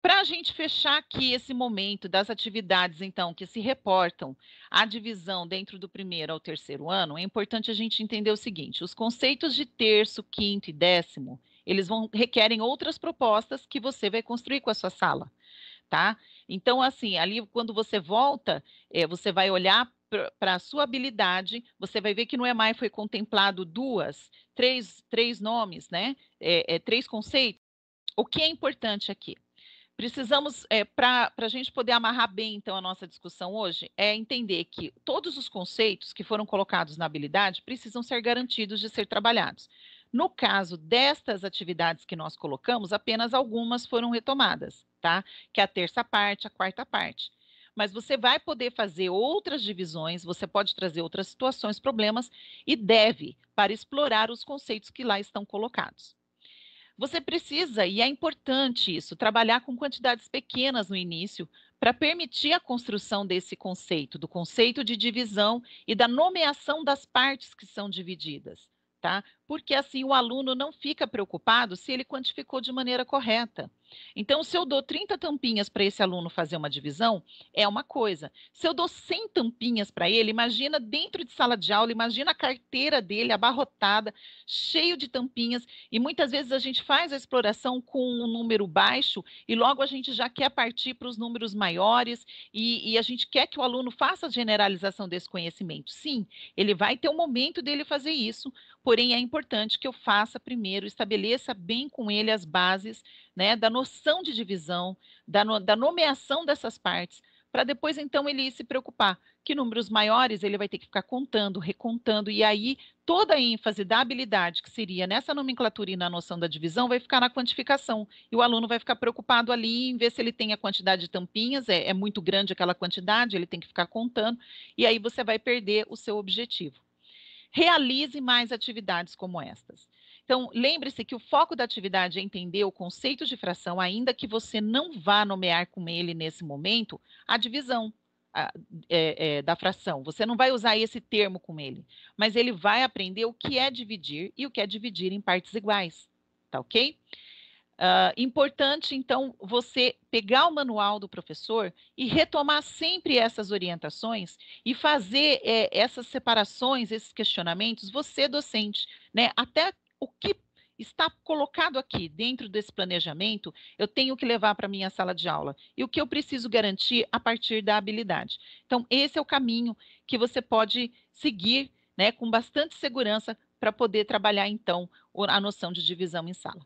para a gente fechar aqui esse momento das atividades, então, que se reportam à divisão dentro do primeiro ao terceiro ano, é importante a gente entender o seguinte: os conceitos de terço, quinto e décimo, eles requerem outras propostas que você vai construir com a sua sala, tá? Então, assim, ali quando você volta, você vai olhar para a sua habilidade, você vai ver que no EMAI foi contemplado três nomes, né? Três conceitos. O que é importante aqui? Precisamos, para a gente poder amarrar bem, então, a nossa discussão hoje, é entender que todos os conceitos que foram colocados na habilidade precisam ser garantidos de ser trabalhados. No caso destas atividades que nós colocamos, apenas algumas foram retomadas, tá? Que é a terça parte, a quarta parte. Mas você vai poder fazer outras divisões, você pode trazer outras situações, problemas, e deve, para explorar os conceitos que lá estão colocados. Você precisa, e é importante isso, trabalhar com quantidades pequenas no início para permitir a construção desse conceito, do conceito de divisão e da nomeação das partes que são divididas, tá? Porque assim o aluno não fica preocupado se ele quantificou de maneira correta. Então, se eu dou 30 tampinhas para esse aluno fazer uma divisão, é uma coisa. Se eu dou 100 tampinhas para ele, imagina dentro de sala de aula, imagina a carteira dele abarrotada, cheio de tampinhas, e muitas vezes a gente faz a exploração com um número baixo e logo a gente já quer partir para os números maiores e a gente quer que o aluno faça a generalização desse conhecimento. Sim, ele vai ter um momento dele fazer isso, porém é importante que eu faça primeiro, estabeleça bem com ele as bases, né, da noção de divisão, da nomeação dessas partes, para depois, então, ele se preocupar. que números maiores ele vai ter que ficar contando, recontando, e aí toda a ênfase da habilidade que seria nessa nomenclatura e na noção da divisão vai ficar na quantificação, e o aluno vai ficar preocupado ali em ver se ele tem a quantidade de tampinhas, é muito grande aquela quantidade, ele tem que ficar contando, e aí você vai perder o seu objetivo. Realize mais atividades como estas. Então, lembre-se que o foco da atividade é entender o conceito de fração, ainda que você não vá nomear com ele nesse momento a divisão da fração. Você não vai usar esse termo com ele, mas ele vai aprender o que é dividir e o que é dividir em partes iguais, tá ok? Importante, então, você pegar o manual do professor e retomar sempre essas orientações e fazer essas separações, esses questionamentos, você, docente, né? Até o que está colocado aqui dentro desse planejamento, eu tenho que levar para a minha sala de aula. E o que eu preciso garantir a partir da habilidade. Então, esse é o caminho que você pode seguir, né, com bastante segurança para poder trabalhar, então, a noção de divisão em sala.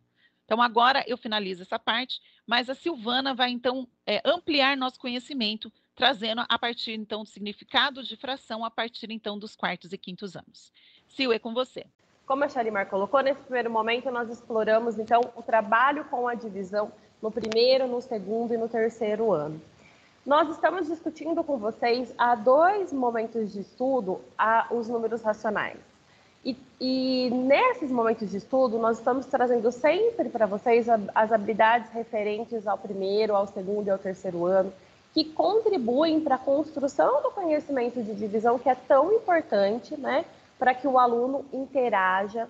Então, agora eu finalizo essa parte, mas a Silvana vai, então, ampliar nosso conhecimento, trazendo a partir, então, do significado de fração, a partir, então, dos quartos e quintos anos. Sil, é com você. Como a Shalimar colocou, nesse primeiro momento nós exploramos, então, o trabalho com a divisão no primeiro, no segundo e no terceiro ano. Nós estamos discutindo com vocês, há 2 momentos de estudo, os números racionais. E nesses momentos de estudo, nós estamos trazendo sempre para vocês as habilidades referentes ao primeiro, ao segundo e ao terceiro ano, que contribuem para a construção do conhecimento de divisão, que é tão importante, né, para que o aluno interaja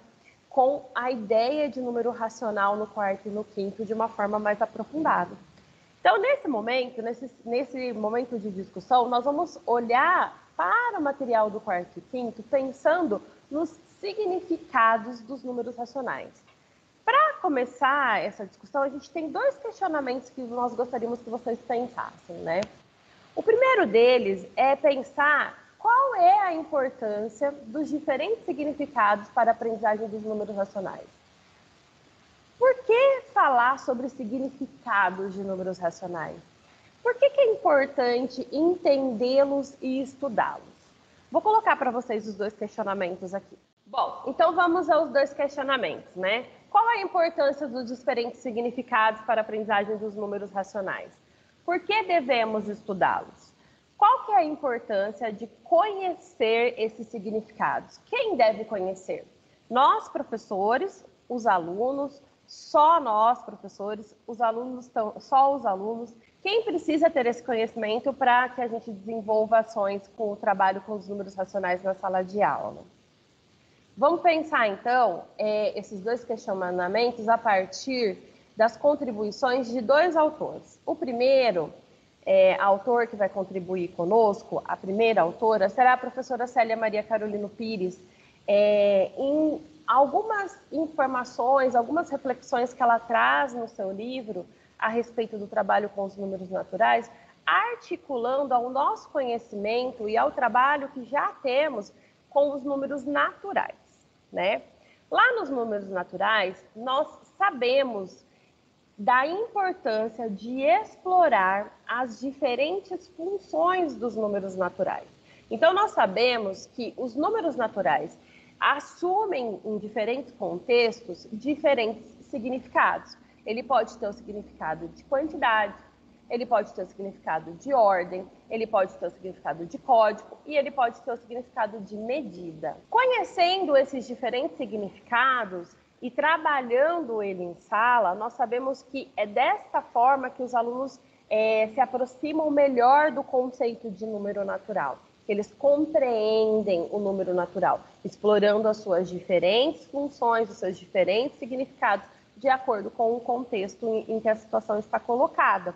com a ideia de número racional no quarto e no quinto de uma forma mais aprofundada. Então, nesse momento de discussão, nós vamos olhar para o material do quarto e quinto pensando nos significados dos números racionais. Para começar essa discussão, a gente tem 2 questionamentos que nós gostaríamos que vocês pensassem, né? O primeiro deles é pensar qual é a importância dos diferentes significados para a aprendizagem dos números racionais. Por que falar sobre significados de números racionais? Por que é importante entendê-los e estudá-los? Vou colocar para vocês os 2 questionamentos aqui. Bom, então vamos aos 2 questionamentos, né? Qual a importância dos diferentes significados para a aprendizagem dos números racionais? Por que devemos estudá-los? Qual que é a importância de conhecer esses significados? Quem deve conhecer? Nós, professores, os alunos, só nós, professores, os alunos, só os alunos. Quem precisa ter esse conhecimento para que a gente desenvolva ações com o trabalho com os números racionais na sala de aula? Vamos pensar, então, esses 2 questionamentos a partir das contribuições de 2 autores. O primeiro autor que vai contribuir conosco, a primeira autora, será a professora Célia Maria Carolino Pires, em algumas informações, algumas reflexões que ela traz no seu livro a respeito do trabalho com os números naturais, articulando ao nosso conhecimento e ao trabalho que já temos com os números naturais, né? Lá nos números naturais, nós sabemos da importância de explorar as diferentes funções dos números naturais. Então, nós sabemos que os números naturais assumem em diferentes contextos diferentes significados. Ele pode ter o significado de quantidade, ele pode ter o significado de ordem, ele pode ter o significado de código e ele pode ter o significado de medida. Conhecendo esses diferentes significados e trabalhando ele em sala, nós sabemos que é desta forma que os alunos se aproximam melhor do conceito de número natural. Eles compreendem o número natural, explorando as suas diferentes funções, os seus diferentes significados, de acordo com o contexto em que a situação está colocada.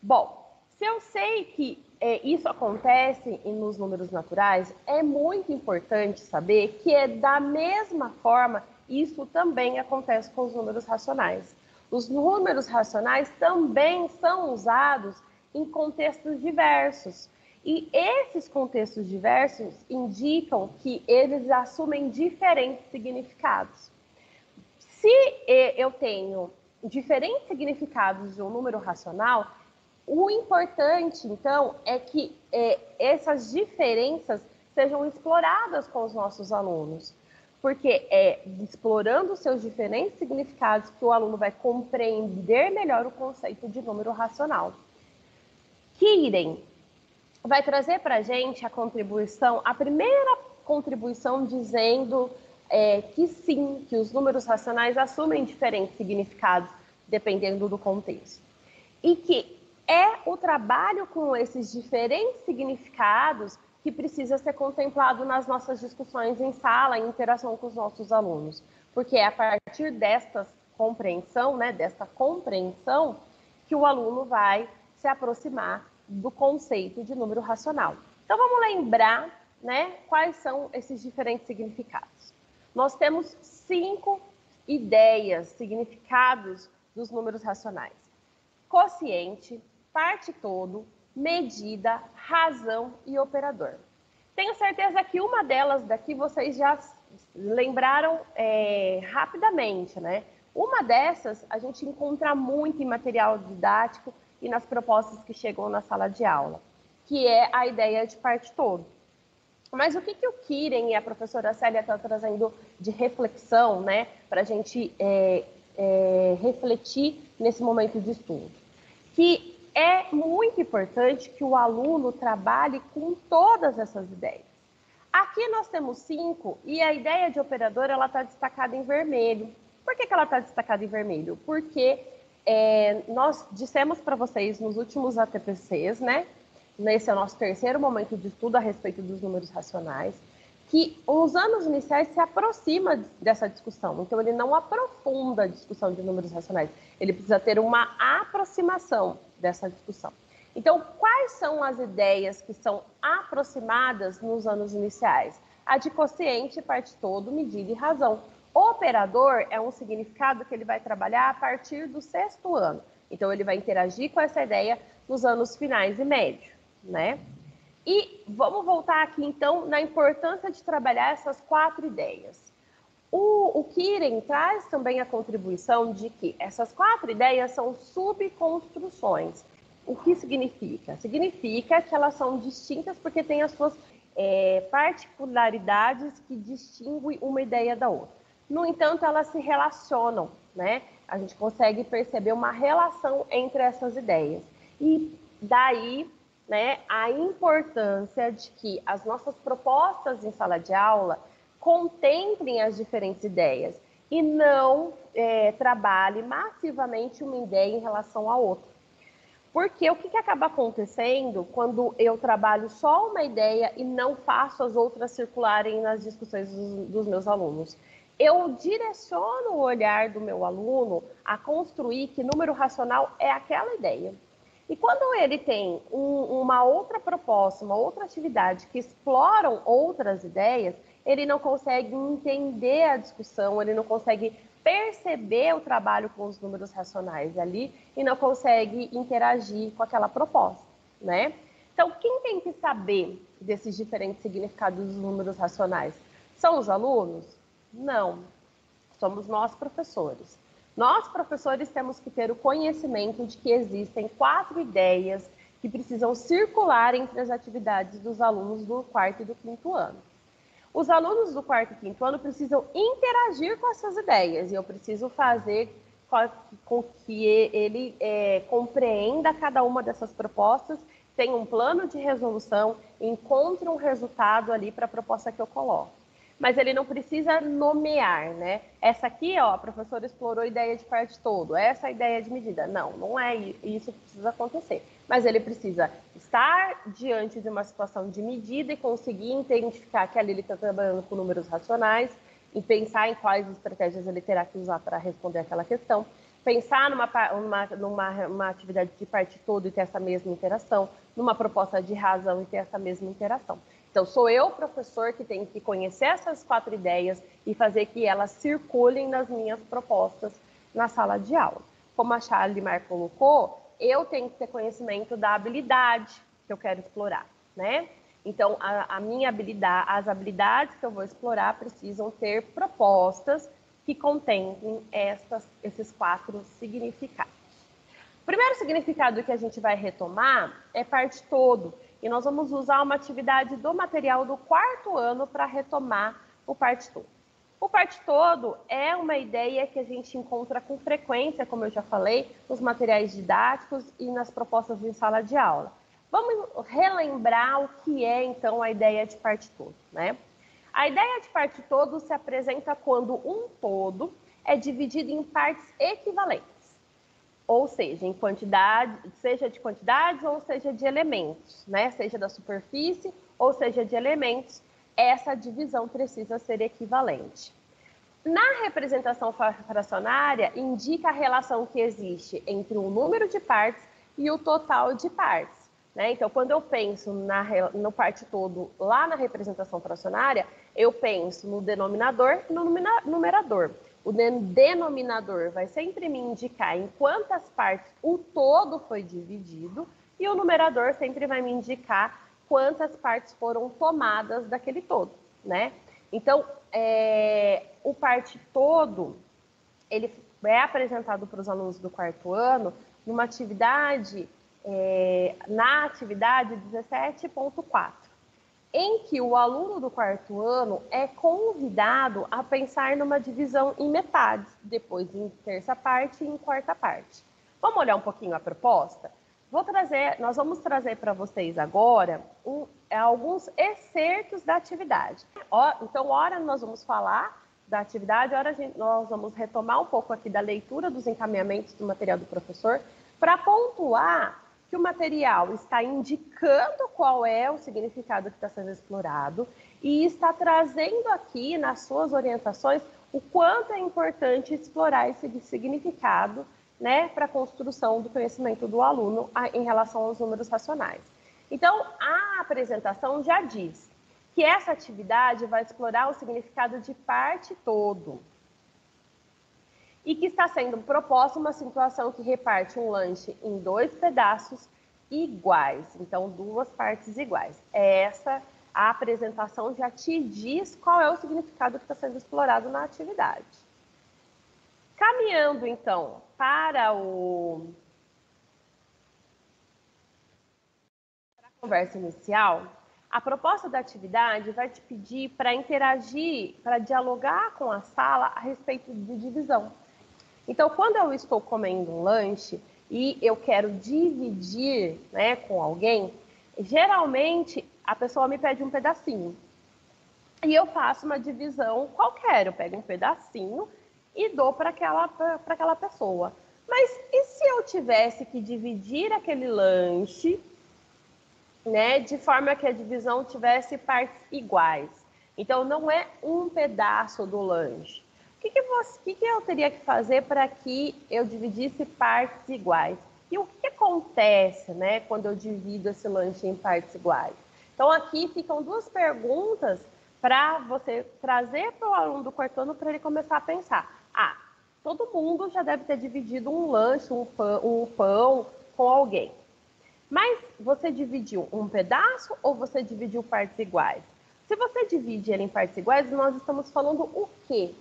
Bom, se eu sei que isso acontece nos números naturais, é muito importante saber que da mesma forma isso também acontece com os números racionais. Os números racionais também são usados em contextos diversos. E esses contextos diversos indicam que eles assumem diferentes significados. Se eu tenho diferentes significados de um número racional, O importante, então, é que essas diferenças sejam exploradas com os nossos alunos, porque é explorando os seus diferentes significados que o aluno vai compreender melhor o conceito de número racional. Kieren vai trazer para a gente a primeira contribuição dizendo que sim, que os números racionais assumem diferentes significados dependendo do contexto. E que é o trabalho com esses diferentes significados que precisa ser contemplado nas nossas discussões em sala, em interação com os nossos alunos. Porque é a partir desta compreensão, que o aluno vai se aproximar do conceito de número racional. Então, vamos lembrar, quais são esses diferentes significados. Nós temos 5 ideias, significados dos números racionais: quociente, parte todo, medida, razão e operador. Tenho certeza que uma delas daqui vocês já lembraram rapidamente, né? Uma dessas a gente encontra muito em material didático e nas propostas que chegam na sala de aula, que é a ideia de parte todo. Mas o que o Kieren e a professora Célia estão trazendo de reflexão, para a gente refletir nesse momento de estudo? Que é muito importante que o aluno trabalhe com todas essas ideias. Aqui nós temos 5 e a ideia de operador ela está destacada em vermelho. Por que ela está destacada em vermelho? Porque nós dissemos para vocês nos últimos ATPCs, nesse é o nosso terceiro momento de estudo a respeito dos números racionais, que os anos iniciais se aproxima dessa discussão. Então, ele não aprofunda a discussão de números racionais. Ele precisa ter uma aproximação dessa discussão. Então, quais são as ideias que são aproximadas nos anos iniciais? A de quociente, parte todo, medida e razão. Operador é um significado que ele vai trabalhar a partir do 6º ano. Então, ele vai interagir com essa ideia nos anos finais e médio, E vamos voltar aqui, então, na importância de trabalhar essas 4 ideias. O Kieren traz também a contribuição de que essas 4 ideias são subconstruções. O que significa? Significa que elas são distintas porque têm as suas particularidades que distinguem uma ideia da outra. No entanto, elas se relacionam, A gente consegue perceber uma relação entre essas ideias. E daí, a importância de que as nossas propostas em sala de aula contemplem as diferentes ideias e não trabalhe massivamente uma ideia em relação à outra. Porque o que acaba acontecendo quando eu trabalho só uma ideia e não faço as outras circularem nas discussões dos meus alunos? Eu direciono o olhar do meu aluno a construir que número racional é aquela ideia. E quando ele tem uma outra proposta, uma outra atividade que exploram outras ideias, ele não consegue entender a discussão, ele não consegue perceber o trabalho com os números racionais ali e não consegue interagir com aquela proposta, Então, quem tem que saber desses diferentes significados dos números racionais? São os alunos? Não, somos nós, professores. Nós, professores, temos que ter o conhecimento de que existem 4 ideias que precisam circular entre as atividades dos alunos do 4º e do 5º ano. Os alunos do 4º e 5º ano precisam interagir com essas ideias e eu preciso fazer com que ele compreenda cada uma dessas propostas, tenha um plano de resolução, encontre um resultado ali para a proposta que eu coloco. Mas ele não precisa nomear, Essa aqui, a professora explorou a ideia de parte todo, essa é a ideia de medida. Não, não é isso que precisa acontecer. Mas ele precisa estar diante de uma situação de medida e conseguir identificar que ali ele está trabalhando com números racionais e pensar em quais estratégias ele terá que usar para responder aquela questão. Pensar numa atividade de parte todo e ter essa mesma interação, numa proposta de razão e ter essa mesma interação. Então, sou eu, professor, que tenho que conhecer essas 4 ideias e fazer que elas circulem nas minhas propostas na sala de aula. Como a Charlie Mar colocou, eu tenho que ter conhecimento da habilidade que eu quero explorar, Então, a minha habilidade, as habilidades que eu vou explorar precisam ter propostas que contemplem esses 4 significados. primeiro significado que a gente vai retomar é parte todo, e nós vamos usar uma atividade do material do 4º ano para retomar o parte todo. O parte todo é uma ideia que a gente encontra com frequência, como eu já falei, nos materiais didáticos e nas propostas em sala de aula. Vamos relembrar o que é, então, a ideia de parte todo, né? A ideia de parte todo se apresenta quando um todo é dividido em partes equivalentes, ou seja, em quantidade, seja de quantidades ou seja de elementos, né? Seja da superfície ou seja de elementos, essa divisão precisa ser equivalente. Na representação fracionária, indica a relação que existe entre o número de partes e o total de partes, né? Então, quando eu penso no parte todo lá na representação fracionária, eu penso no denominador e no numerador. O denominador vai sempre me indicar em quantas partes o todo foi dividido e o numerador sempre vai me indicar quantas partes foram tomadas daquele todo, né? Então, o parte todo, ele é apresentado para os alunos do 4º ano numa atividade, na atividade 17.4, em que o aluno do 4º ano é convidado a pensar numa divisão em metades, depois em terça parte e em quarta parte. Vamos olhar um pouquinho a proposta? Nós vamos trazer para vocês agora alguns excertos da atividade. Então, ora nós vamos falar da atividade, ora nós vamos retomar um pouco aqui da leitura dos encaminhamentos do material do professor, para pontuar que o material está indicando qual é o significado que está sendo explorado e está trazendo aqui nas suas orientações o quanto é importante explorar esse significado, né, para a construção do conhecimento do aluno em relação aos números racionais. Então, a apresentação já diz que essa atividade vai explorar o significado de parte todo e que está sendo proposta uma situação que reparte um lanche em 2 pedaços iguais, então 2 partes iguais. A apresentação já te diz qual é o significado que está sendo explorado na atividade. Caminhando, então, para a conversa inicial, a proposta da atividade vai te pedir para interagir, para dialogar com a sala a respeito de divisão. Então, quando eu estou comendo um lanche e eu quero dividir, né, com alguém, geralmente a pessoa me pede um pedacinho. E eu faço uma divisão qualquer, eu pego um pedacinho e dou para aquela pessoa. Mas e se eu tivesse que dividir aquele lanche, né, de forma que a divisão tivesse partes iguais? Então, não é um pedaço do lanche. O que eu teria que fazer para que eu dividisse partes iguais? E o que acontece, né, quando eu divido esse lanche em partes iguais? Então, aqui ficam 2 perguntas para você trazer para o aluno do 4º ano para ele começar a pensar. Todo mundo já deve ter dividido um lanche, um pão com alguém. Mas você dividiu um pedaço ou você dividiu partes iguais? Se você divide ele em partes iguais, nós estamos falando o quê?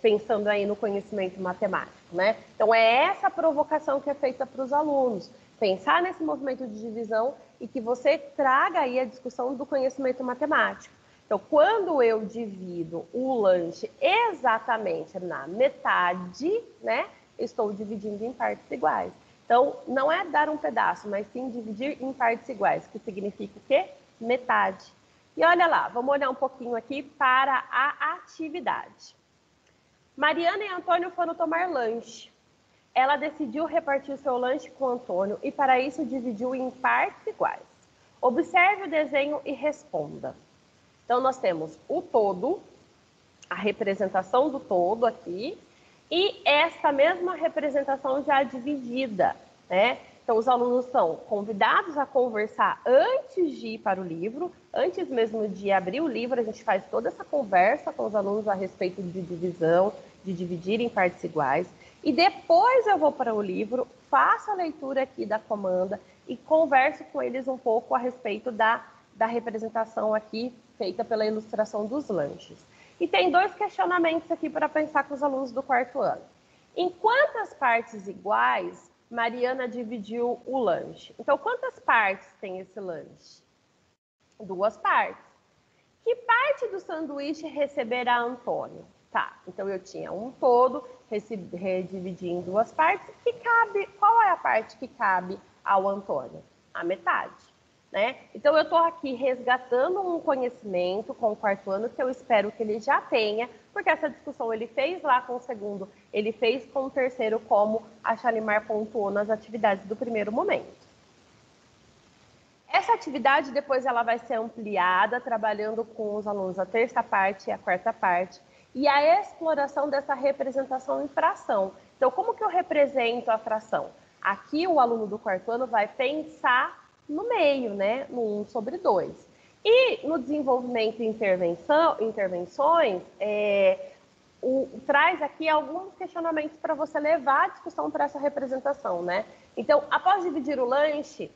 Pensando aí no conhecimento matemático, né? Então, é essa provocação que é feita para os alunos. Pensar nesse movimento de divisão e que você traga aí a discussão do conhecimento matemático. Então, quando eu divido o lanche exatamente na metade, né? Estou dividindo em partes iguais. Então, não é dar um pedaço, mas sim dividir em partes iguais, que significa o quê? Metade. E olha lá, vamos olhar um pouquinho aqui para a atividade. Mariana e Antônio foram tomar lanche. Ela decidiu repartir seu lanche com Antônio e, para isso, dividiu em partes iguais. Observe o desenho e responda. Então, nós temos o todo, a representação do todo aqui, e esta mesma representação já dividida, né? Então, os alunos são convidados a conversar antes de ir para o livro, antes mesmo de abrir o livro, a gente faz toda essa conversa com os alunos a respeito de divisão, de dividir em partes iguais. E depois eu vou para o livro, faço a leitura aqui da comanda e converso com eles um pouco a respeito da representação aqui feita pela ilustração dos lanches. E tem 2 questionamentos aqui para pensar com os alunos do 4º ano. Em quantas partes iguais Mariana dividiu o lanche. Então, quantas partes tem esse lanche? 2 partes. Que parte do sanduíche receberá Antônio? Tá, então eu tinha um todo, redividi em 2 partes, qual é a parte que cabe ao Antônio? A metade, né? Então eu estou aqui resgatando um conhecimento com o 4º ano que eu espero que ele já tenha, porque essa discussão ele fez lá com o 2º, ele fez com o 3º, como a Shalimar pontuou nas atividades do primeiro momento. Essa atividade depois ela vai ser ampliada, trabalhando com os alunos a 3ª parte e a 4ª parte, e a exploração dessa representação em fração. Então, como que eu represento a fração? Aqui o aluno do 4º ano vai pensar no meio, né? No 1/2. E no desenvolvimento e intervenções, traz aqui alguns questionamentos para você levar a discussão para essa representação, né? Então, após dividir o lanche,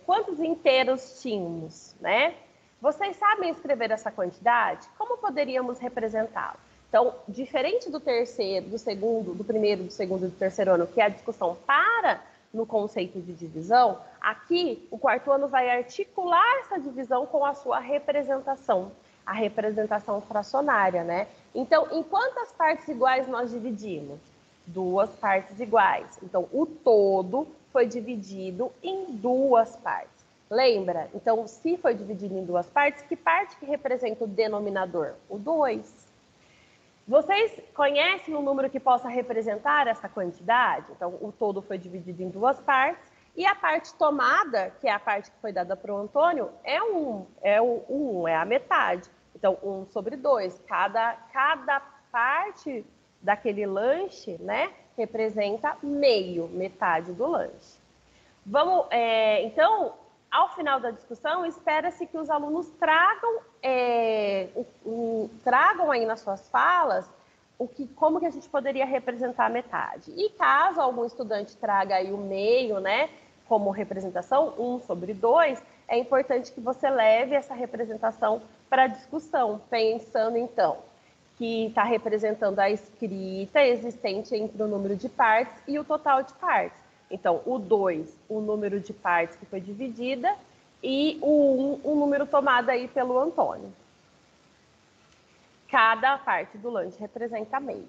quantos inteiros tínhamos, né? Vocês sabem escrever essa quantidade? Como poderíamos representá-lo? Então, diferente do 3º, do 2º, do 1º, do 2º e do 3º ano, que a discussão para no conceito de divisão, aqui o 4º ano vai articular essa divisão com a sua representação, a representação fracionária, né? Então, em quantas partes iguais nós dividimos? 2 partes iguais. Então, o todo foi dividido em 2 partes. Lembra? Então, se foi dividido em 2 partes, que parte que representa o denominador? O 2. Vocês conhecem um número que possa representar essa quantidade? Então, o todo foi dividido em 2 partes, e a parte tomada, que é a parte que foi dada para o Antônio, é 1, é a metade. Então, 1/2. Cada parte daquele lanche, né, representa meio, metade do lanche. Então, ao final da discussão, espera-se que os alunos tragam aí nas suas falas como que a gente poderia representar a metade. E caso algum estudante traga aí o meio, né, como representação, 1/2, é importante que você leve essa representação para a discussão, pensando então que está representando a escrita existente entre o número de partes e o total de partes. Então, o 2, o número de partes que foi dividida, e o 1, o número tomado aí pelo Antônio. Cada parte do lanche representa meio.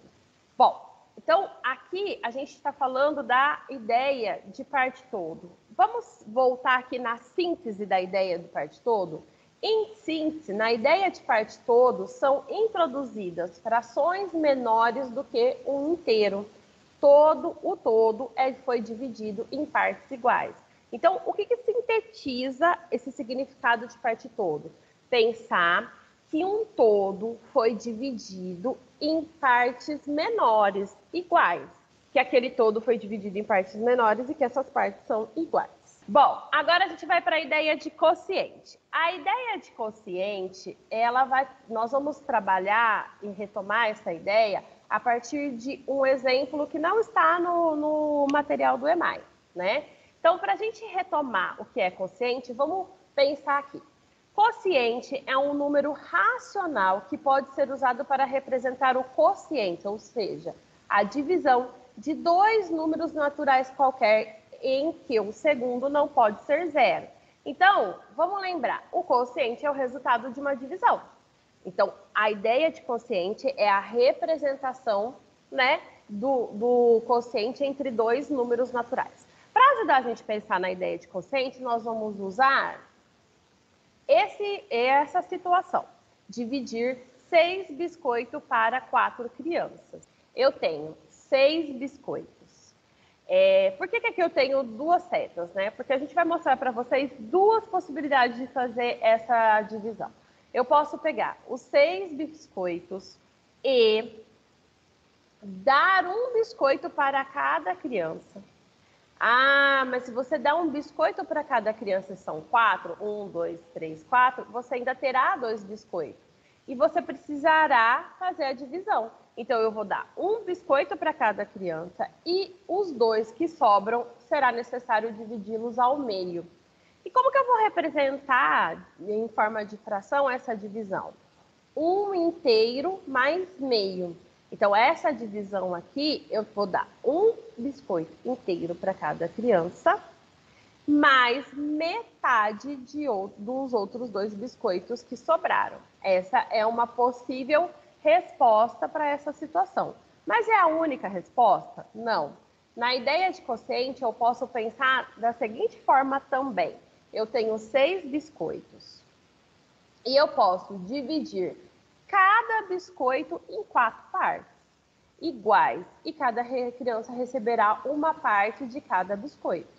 Bom, então aqui a gente está falando da ideia de parte todo. Vamos voltar aqui na síntese da ideia do parte todo? Em síntese, na ideia de parte todo, são introduzidas frações menores do que um inteiro. O todo foi dividido em partes iguais. Então, o que sintetiza esse significado de parte todo? Pensar que um todo foi dividido em partes menores iguais. Que aquele todo foi dividido em partes menores e que essas partes são iguais. Bom, agora a gente vai para a ideia de quociente. A ideia de quociente, nós vamos trabalhar e retomar essa ideia a partir de um exemplo que não está no material do EMAI, né? Então, para a gente retomar o que é quociente, vamos pensar aqui. Quociente é um número racional que pode ser usado para representar o quociente, ou seja, a divisão de 2 números naturais qualquer em que o segundo não pode ser 0. Então, vamos lembrar, o quociente é o resultado de uma divisão. Então, a ideia de quociente é a representação, né, do quociente entre 2 números naturais. Para ajudar a gente a pensar na ideia de quociente, nós vamos usar essa situação. Dividir 6 biscoitos para 4 crianças. Eu tenho 6 biscoitos. Por que aqui eu tenho 2 setas, né? Porque a gente vai mostrar para vocês 2 possibilidades de fazer essa divisão. Eu posso pegar os 6 biscoitos e dar um biscoito para cada criança. Ah, mas se você dá um biscoito para cada criança, são 4, 1, 2, 3, 4, você ainda terá 2 biscoitos. E você precisará fazer a divisão. Então, eu vou dar um biscoito para cada criança e os 2 que sobram, será necessário dividi-los ao meio. E como que eu vou representar, em forma de fração, essa divisão? 1 inteiro mais meio. Então, essa divisão aqui, eu vou dar um biscoito inteiro para cada criança, mais metade dos outros 2 biscoitos que sobraram. Essa é uma possível resposta para essa situação. Mas é a única resposta? Não. Na ideia de quociente, eu posso pensar da seguinte forma também. Eu tenho 6 biscoitos e eu posso dividir cada biscoito em 4 partes iguais e cada criança receberá uma parte de cada biscoito.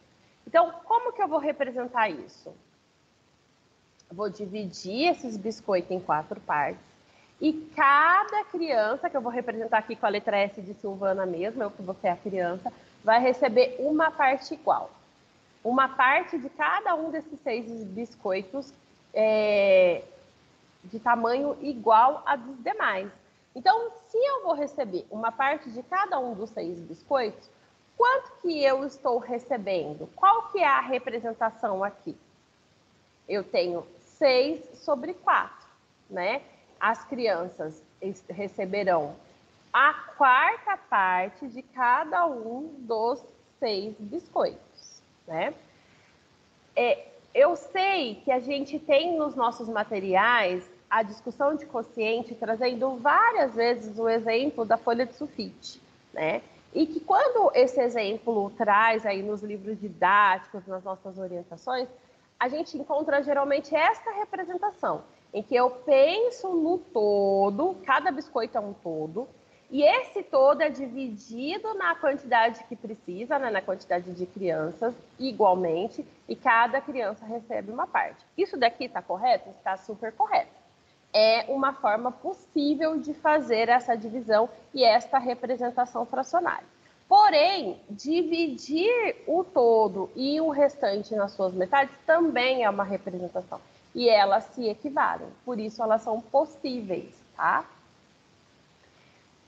Então, como que eu vou representar isso? Eu vou dividir esses biscoitos em 4 partes e cada criança, que eu vou representar aqui com a letra S de Silvana mesmo, eu que vou ser a criança, vai receber uma parte igual. Uma parte de cada um desses 6 biscoitos de tamanho igual a dos demais. Então, se eu vou receber uma parte de cada um dos 6 biscoitos, quanto que eu estou recebendo? Qual que é a representação aqui? Eu tenho 6 sobre 4, né? As crianças receberão a 4ª parte de cada um dos 6 biscoitos, né? Eu sei que a gente tem nos nossos materiais a discussão de quociente trazendo várias vezes o exemplo da folha de sulfite, né? E que quando esse exemplo traz aí nos livros didáticos, nas nossas orientações, a gente encontra geralmente esta representação, em que eu penso no todo, cada biscoito é um todo, e esse todo é dividido na quantidade que precisa, né, na quantidade de crianças, igualmente, e cada criança recebe uma parte. Isso daqui está correto? Está super correto. É uma forma possível de fazer essa divisão e esta representação fracionária. Porém, dividir o todo e o restante nas suas metades também é uma representação. E elas se equivalem, por isso elas são possíveis, tá?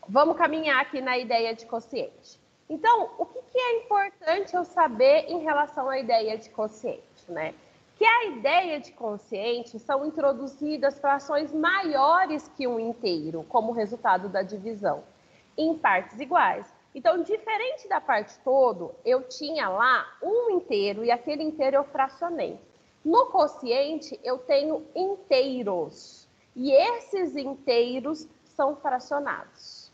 Vamos caminhar aqui na ideia de quociente. Então, o que é importante eu saber em relação à ideia de quociente, né? Que a ideia de quociente são introduzidas frações maiores que um inteiro, como resultado da divisão, em partes iguais. Então, diferente da parte todo, eu tinha lá um inteiro e aquele inteiro eu fracionei. No quociente, eu tenho inteiros e esses inteiros são fracionados.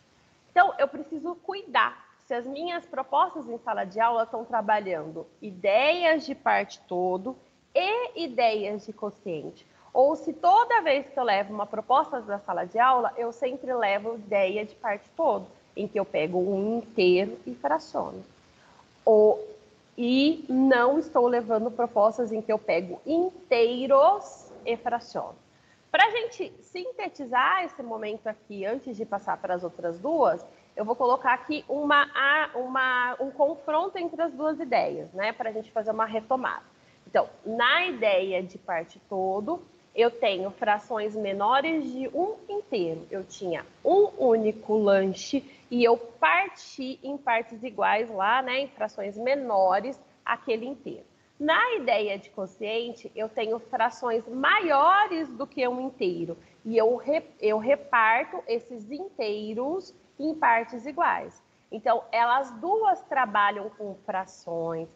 Então, eu preciso cuidar. Se as minhas propostas em sala de aula estão trabalhando ideias de parte todo e ideias de quociente, ou se toda vez que eu levo uma proposta da sala de aula, eu sempre levo ideia de parte todo, em que eu pego um inteiro e fraciono. E não estou levando propostas em que eu pego inteiros e fraciono. Para a gente sintetizar esse momento aqui, antes de passar para as outras duas, eu vou colocar aqui um confronto entre as duas ideias, né? Para a gente fazer uma retomada. Então, na ideia de parte todo, eu tenho frações menores de um inteiro. Eu tinha um único lanche e eu parti em partes iguais lá, né? Em frações menores, aquele inteiro. Na ideia de quociente, eu tenho frações maiores do que um inteiro e eu reparto esses inteiros em partes iguais. Então, elas duas trabalham com frações,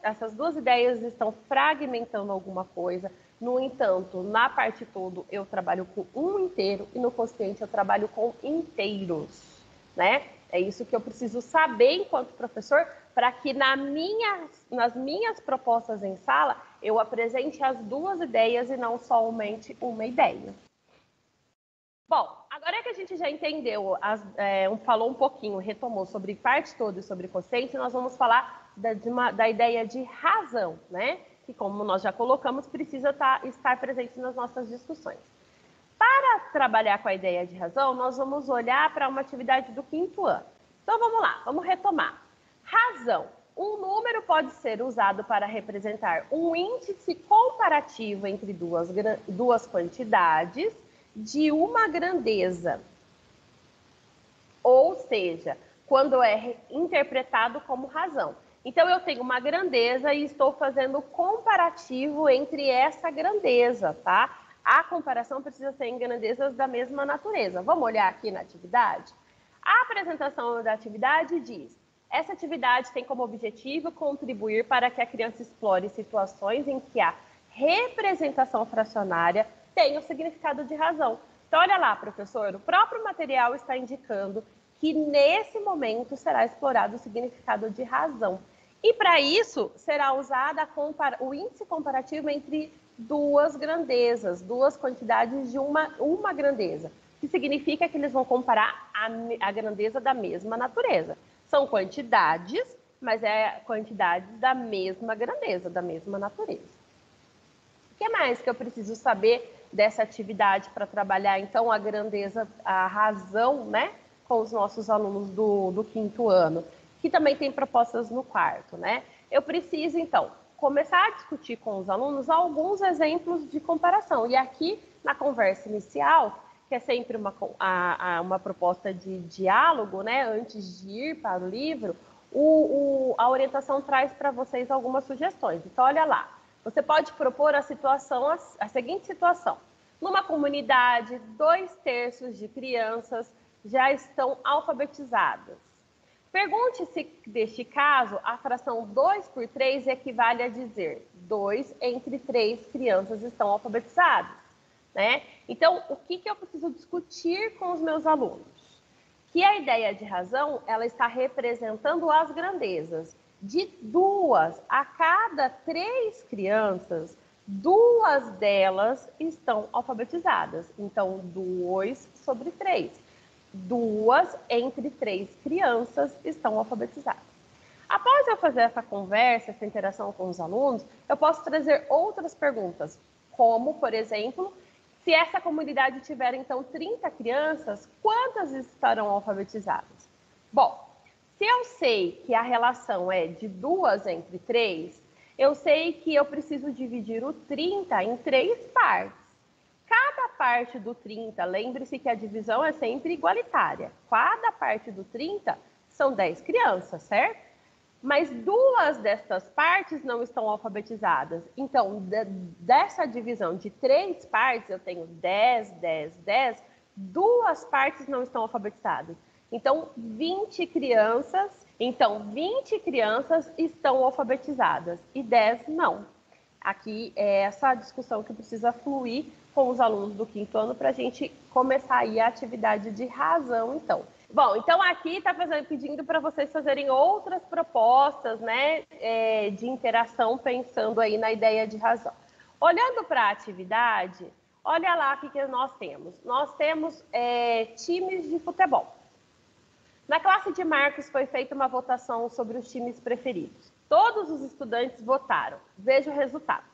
essas duas ideias estão fragmentando alguma coisa. No entanto, na parte todo, eu trabalho com um inteiro e no quociente eu trabalho com inteiros, né? É isso que eu preciso saber enquanto professor para que nas minhas propostas em sala eu apresente as duas ideias e não somente uma ideia. Bom, agora que a gente já entendeu, falou um pouquinho, retomou sobre parte toda e sobre quociente, nós vamos falar da ideia de razão, né? Que, como nós já colocamos, precisa estar presente nas nossas discussões. Para trabalhar com a ideia de razão, nós vamos olhar para uma atividade do 5º ano. Então, vamos lá, vamos retomar. Razão. Um número pode ser usado para representar um índice comparativo entre duas quantidades de uma grandeza. Ou seja, quando é interpretado como razão. Então, eu tenho uma grandeza e estou fazendo comparativo entre essa grandeza, tá? A comparação precisa ser em grandezas da mesma natureza. Vamos olhar aqui na atividade? A apresentação da atividade diz: essa atividade tem como objetivo contribuir para que a criança explore situações em que a representação fracionária tem o significado de razão. Então, olha lá, professor, o próprio material está indicando que nesse momento será explorado o significado de razão. E para isso será usada o índice comparativo entre duas grandezas, duas quantidades de uma grandeza, que significa que eles vão comparar a grandeza da mesma natureza. São quantidades, mas é quantidades da mesma grandeza, da mesma natureza. O que mais que eu preciso saber dessa atividade para trabalhar, então, a grandeza, a razão, né, com os nossos alunos do quinto ano, que também tem propostas no quarto, né? Eu preciso, então, começar a discutir com os alunos alguns exemplos de comparação. E aqui, na conversa inicial, que é sempre uma proposta de diálogo, né, antes de ir para o livro, a orientação traz para vocês algumas sugestões. Então, olha lá. Você pode propor a seguinte situação. Numa comunidade, 2/3 de crianças já estão alfabetizadas. Pergunte se, neste caso, a fração 2 por 3 equivale a dizer 2 entre 3 crianças estão alfabetizadas, né? Então, o que eu preciso discutir com os meus alunos? Que a ideia de razão, ela está representando as grandezas. De 2 a cada 3 crianças, 2 delas estão alfabetizadas. Então, 2 sobre 3. 2 entre 3 crianças estão alfabetizadas. Após eu fazer essa conversa, essa interação com os alunos, eu posso trazer outras perguntas, como, por exemplo, se essa comunidade tiver, então, 30 crianças, quantas estarão alfabetizadas? Bom, se eu sei que a relação é de 2 entre 3, eu sei que eu preciso dividir o 30 em 3 partes. Cada parte do 30, lembre-se que a divisão é sempre igualitária. Cada parte do 30 são 10 crianças, certo? Mas 2 destas partes não estão alfabetizadas. Então, dessa divisão de 3 partes, eu tenho 10, 10, 10, 2 partes não estão alfabetizadas. Então, 20 crianças estão alfabetizadas e 10 não. Aqui é essa discussão que precisa fluir com os alunos do quinto ano para a gente começar aí a atividade de razão, então. Bom, então aqui está pedindo para vocês fazerem outras propostas, né, de interação, pensando aí na ideia de razão. Olhando para a atividade, olha lá o que nós temos. Nós temos times de futebol. Na classe de Marcos foi feita uma votação sobre os times preferidos. Todos os estudantes votaram. Veja o resultado.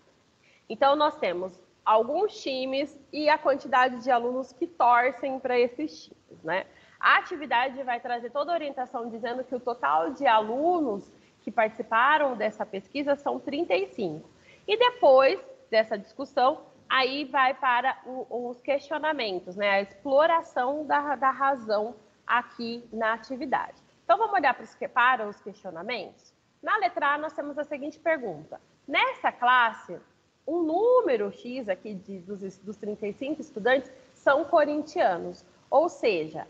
Então, nós temos alguns times e a quantidade de alunos que torcem para esses times, né? A atividade vai trazer toda a orientação dizendo que o total de alunos que participaram dessa pesquisa são 35. E depois dessa discussão, aí vai para os questionamentos, né? A exploração da razão aqui na atividade. Então, vamos olhar para os questionamentos? Na letra A, nós temos a seguinte pergunta. Nessa classe, um número X aqui dos 35 estudantes são corintianos. Ou seja,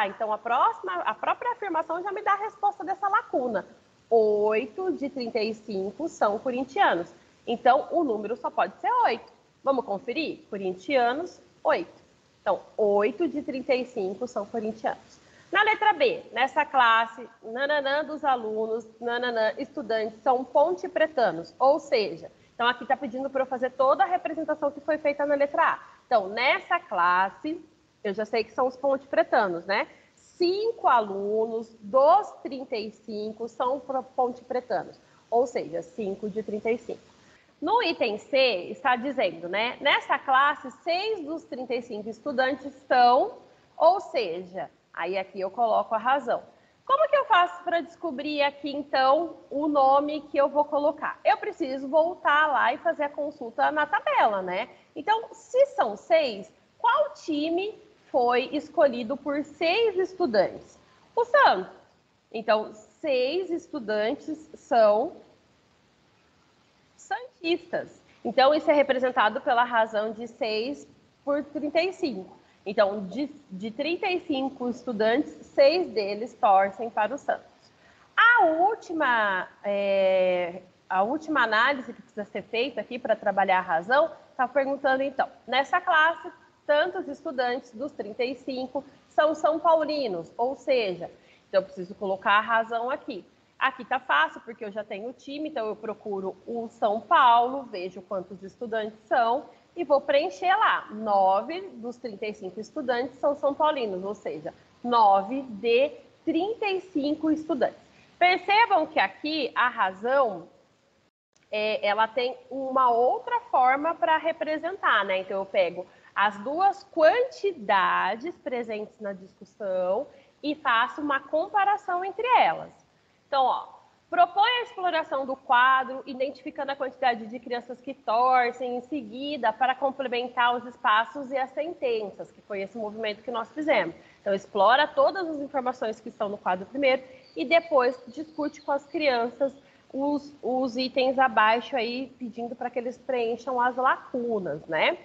então a própria afirmação já me dá a resposta dessa lacuna. 8 de 35 são corintianos. Então, o número só pode ser 8. Vamos conferir? Corintianos, 8. Então, 8 de 35 são corintianos. Na letra B, nessa classe, nananã dos alunos, nananã, estudantes, são pontepretanos. Ou seja, então aqui está pedindo para eu fazer toda a representação que foi feita na letra A. Então, nessa classe, eu já sei que são os pontepretanos, né? 5 alunos dos 35 são pontepretanos. Ou seja, 5 de 35. No item C, está dizendo, né? Nessa classe, 6 dos 35 estudantes são, ou seja, aí aqui eu coloco a razão. Como que eu faço para descobrir aqui, então, o nome que eu vou colocar? Eu preciso voltar lá e fazer a consulta na tabela, né? Então, se são 6, qual time foi escolhido por 6 estudantes? O Santos. Então, 6 estudantes são santistas. Então, isso é representado pela razão de 6 por 35. Então, de 35 estudantes, 6 deles torcem para o Santos. A última análise que precisa ser feita aqui para trabalhar a razão está perguntando, então, nessa classe, tantos estudantes dos 35 são São Paulinos, ou seja, então eu preciso colocar a razão aqui. Aqui está fácil, porque eu já tenho o time, então eu procuro o São Paulo, vejo quantos estudantes são e vou preencher lá. 9 dos 35 estudantes são São Paulinos, ou seja, 9 de 35 estudantes. Percebam que aqui a razão, ela tem uma outra forma para representar, né? Então eu pego as duas quantidades presentes na discussão e faço uma comparação entre elas. Então, ó, propõe a exploração do quadro, identificando a quantidade de crianças que torcem em seguida para complementar os espaços e as sentenças, que foi esse movimento que nós fizemos. Então, explora todas as informações que estão no quadro primeiro e depois discute com as crianças os itens abaixo aí, pedindo para que eles preencham as lacunas, né?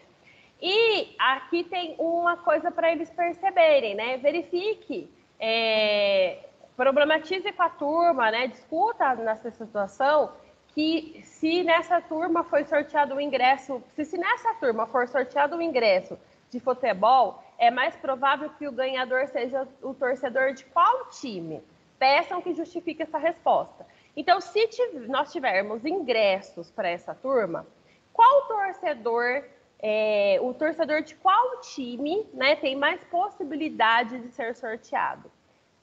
E aqui tem uma coisa para eles perceberem, né? Verifique, problematize com a turma, né? Discuta nessa situação que se nessa turma foi sorteado o ingresso, se nessa turma for sorteado o ingresso de futebol, é mais provável que o ganhador seja o torcedor de qual time? Peçam que justifique essa resposta. Então, se nós tivermos ingressos para essa turma, qual torcedor, o torcedor de qual time, né, tem mais possibilidade de ser sorteado?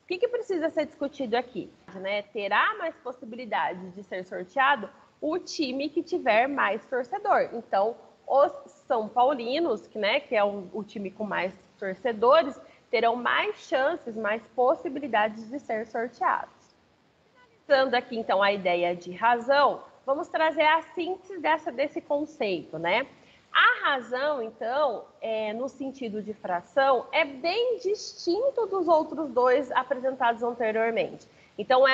O que precisa ser discutido aqui? Né? Terá mais possibilidade de ser sorteado o time que tiver mais torcedor. Então, os São Paulinos, que é o time com mais torcedores, terão mais chances, mais possibilidades de ser sorteados. Finalizando aqui, então, a ideia de razão, vamos trazer a síntese desse conceito, né? A razão, então, no sentido de fração, é bem distinto dos outros dois apresentados anteriormente. Então,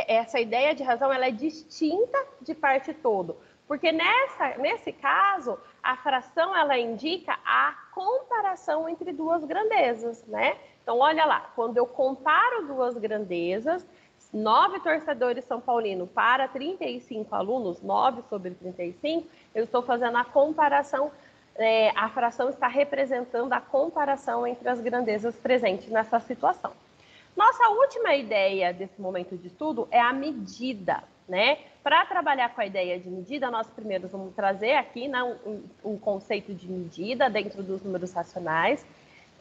essa ideia de razão ela é distinta de parte todo, porque nesse caso, a fração ela indica a comparação entre duas grandezas, né? Então, olha lá, quando eu comparo duas grandezas, 9 torcedores São Paulino para 35 alunos, 9 sobre 35, eu estou fazendo a comparação, a fração está representando a comparação entre as grandezas presentes nessa situação. Nossa última ideia desse momento de estudo é a medida, né? Para trabalhar com a ideia de medida, nós primeiro vamos trazer aqui um conceito de medida dentro dos números racionais,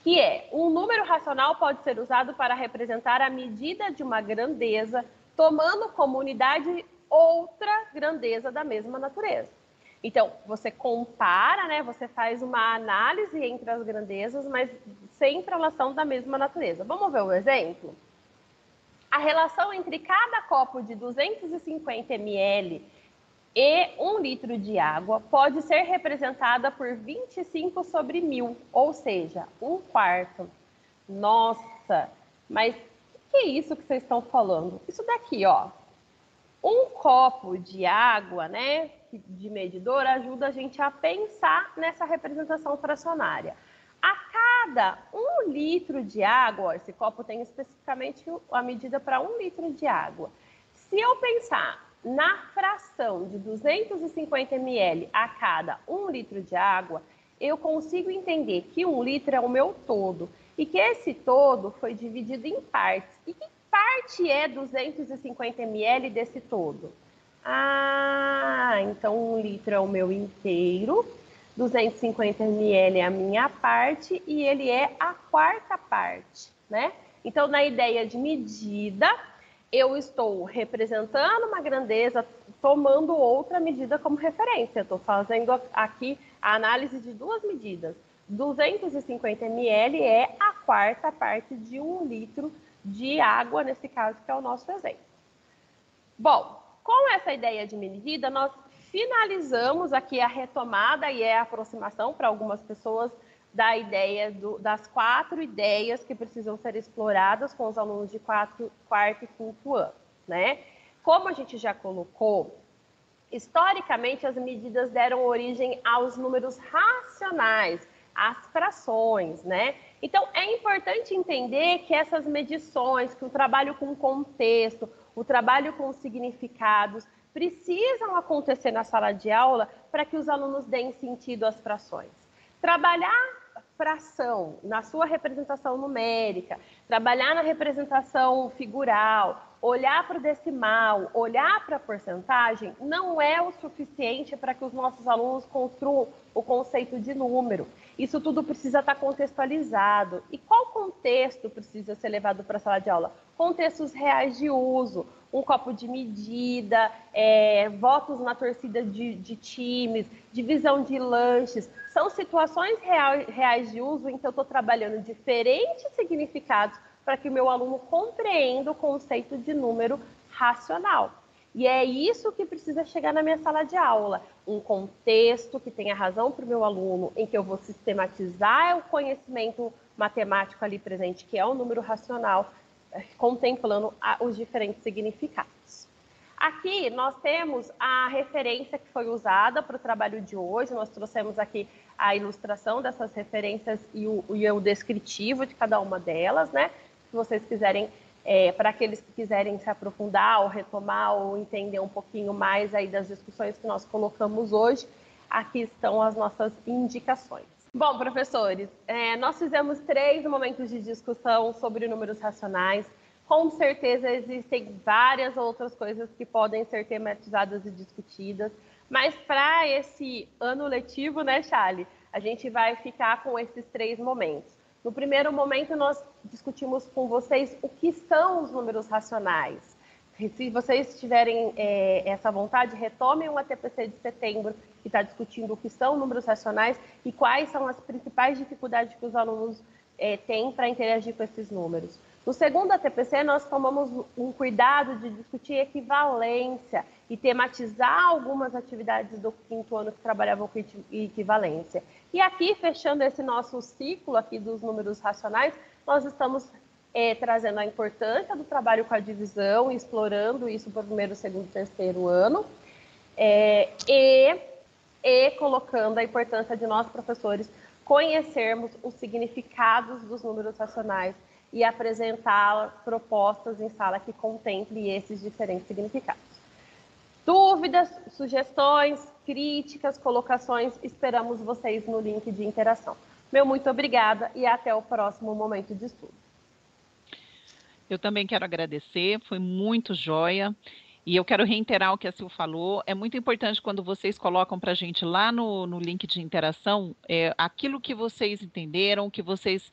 que um número racional pode ser usado para representar a medida de uma grandeza, tomando como unidade outra grandeza da mesma natureza. Então, você compara, né? Você faz uma análise entre as grandezas, mas sempre elas são da mesma natureza. Vamos ver o exemplo? A relação entre cada copo de 250 ml e 1 litro de água pode ser representada por 25 sobre 1000, ou seja, 1/4. Nossa, mas o que é isso que vocês estão falando? Isso daqui, ó. Um copo de água, né, de medidor, ajuda a gente a pensar nessa representação fracionária. A cada 1 litro de água, esse copo tem especificamente a medida para 1 litro de água. Se eu pensar na fração de 250 ml a cada 1 litro de água, eu consigo entender que 1 litro é o meu todo e que esse todo foi dividido em partes. E que parte é 250 ml desse todo? Então 1 litro é o meu inteiro, 250 ml é a minha parte e ele é a 4ª parte, né? Então, na ideia de medida, eu estou representando uma grandeza, tomando outra medida como referência. Estou fazendo aqui a análise de duas medidas. 250 ml é a 4ª parte de 1 litro de água, nesse caso, que é o nosso exemplo. Bom, com essa ideia de medida, nós finalizamos aqui a retomada e a aproximação para algumas pessoas da ideia das 4 ideias que precisam ser exploradas com os alunos de 4º e 5º ano, né? Como a gente já colocou, historicamente as medidas deram origem aos números racionais, as frações, né? Então, é importante entender que essas medições, que o trabalho com contexto, o trabalho com significados, precisam acontecer na sala de aula para que os alunos deem sentido às frações. Trabalhar fração na sua representação numérica, trabalhar na representação figural, olhar para o decimal, olhar para a porcentagem, não é o suficiente para que os nossos alunos construam o conceito de número. Isso tudo precisa estar contextualizado. E qual contexto precisa ser levado para a sala de aula? Contextos reais de uso, um copo de medida, votos na torcida de times, divisão de lanches. São situações reais de uso em que eu estou trabalhando diferentes significados para que o meu aluno compreenda o conceito de número racional. E é isso que precisa chegar na minha sala de aula. Um contexto que tenha razão para o meu aluno, em que eu vou sistematizar o conhecimento matemático ali presente, que é o número racional, contemplando os diferentes significados. Aqui nós temos a referência que foi usada para o trabalho de hoje. Nós trouxemos aqui a ilustração dessas referências e o descritivo de cada uma delas, né? Se vocês quiserem, para aqueles que quiserem se aprofundar ou retomar ou entender um pouquinho mais aí das discussões que nós colocamos hoje, aqui estão as nossas indicações. Bom, professores, nós fizemos 3 momentos de discussão sobre números racionais. Com certeza existem várias outras coisas que podem ser tematizadas e discutidas, mas para esse ano letivo, né, Charlie, a gente vai ficar com esses 3 momentos. No primeiro momento, nós discutimos com vocês o que são os números racionais. Se vocês tiverem essa vontade, retomem o ATPC de setembro, que está discutindo o que são números racionais e quais são as principais dificuldades que os alunos têm para interagir com esses números. No segundo ATPC, nós tomamos um cuidado de discutir equivalência e tematizar algumas atividades do 5º ano que trabalhavam com equivalência. E aqui, fechando esse nosso ciclo aqui dos números racionais, nós estamos trazendo a importância do trabalho com a divisão, explorando isso para o 1º, 2º e 3º ano, e colocando a importância de nós, professores, conhecermos os significados dos números racionais e apresentar propostas em sala que contemple esses diferentes significados. Dúvidas, sugestões, críticas, colocações, esperamos vocês no link de interação. Meu muito obrigada e até o próximo momento de estudo. Eu também quero agradecer, foi muito joia. E eu quero reiterar o que a Sil falou. É muito importante quando vocês colocam para a gente lá no link de interação aquilo que vocês entenderam, que vocês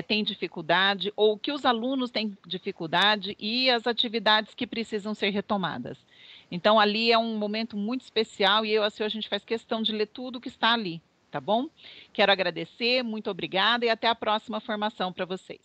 têm dificuldade, ou que os alunos têm dificuldade e as atividades que precisam ser retomadas. Então, ali é um momento muito especial e eu e a Sil, a gente faz questão de ler tudo que está ali, tá bom? Quero agradecer, muito obrigada e até a próxima formação para vocês.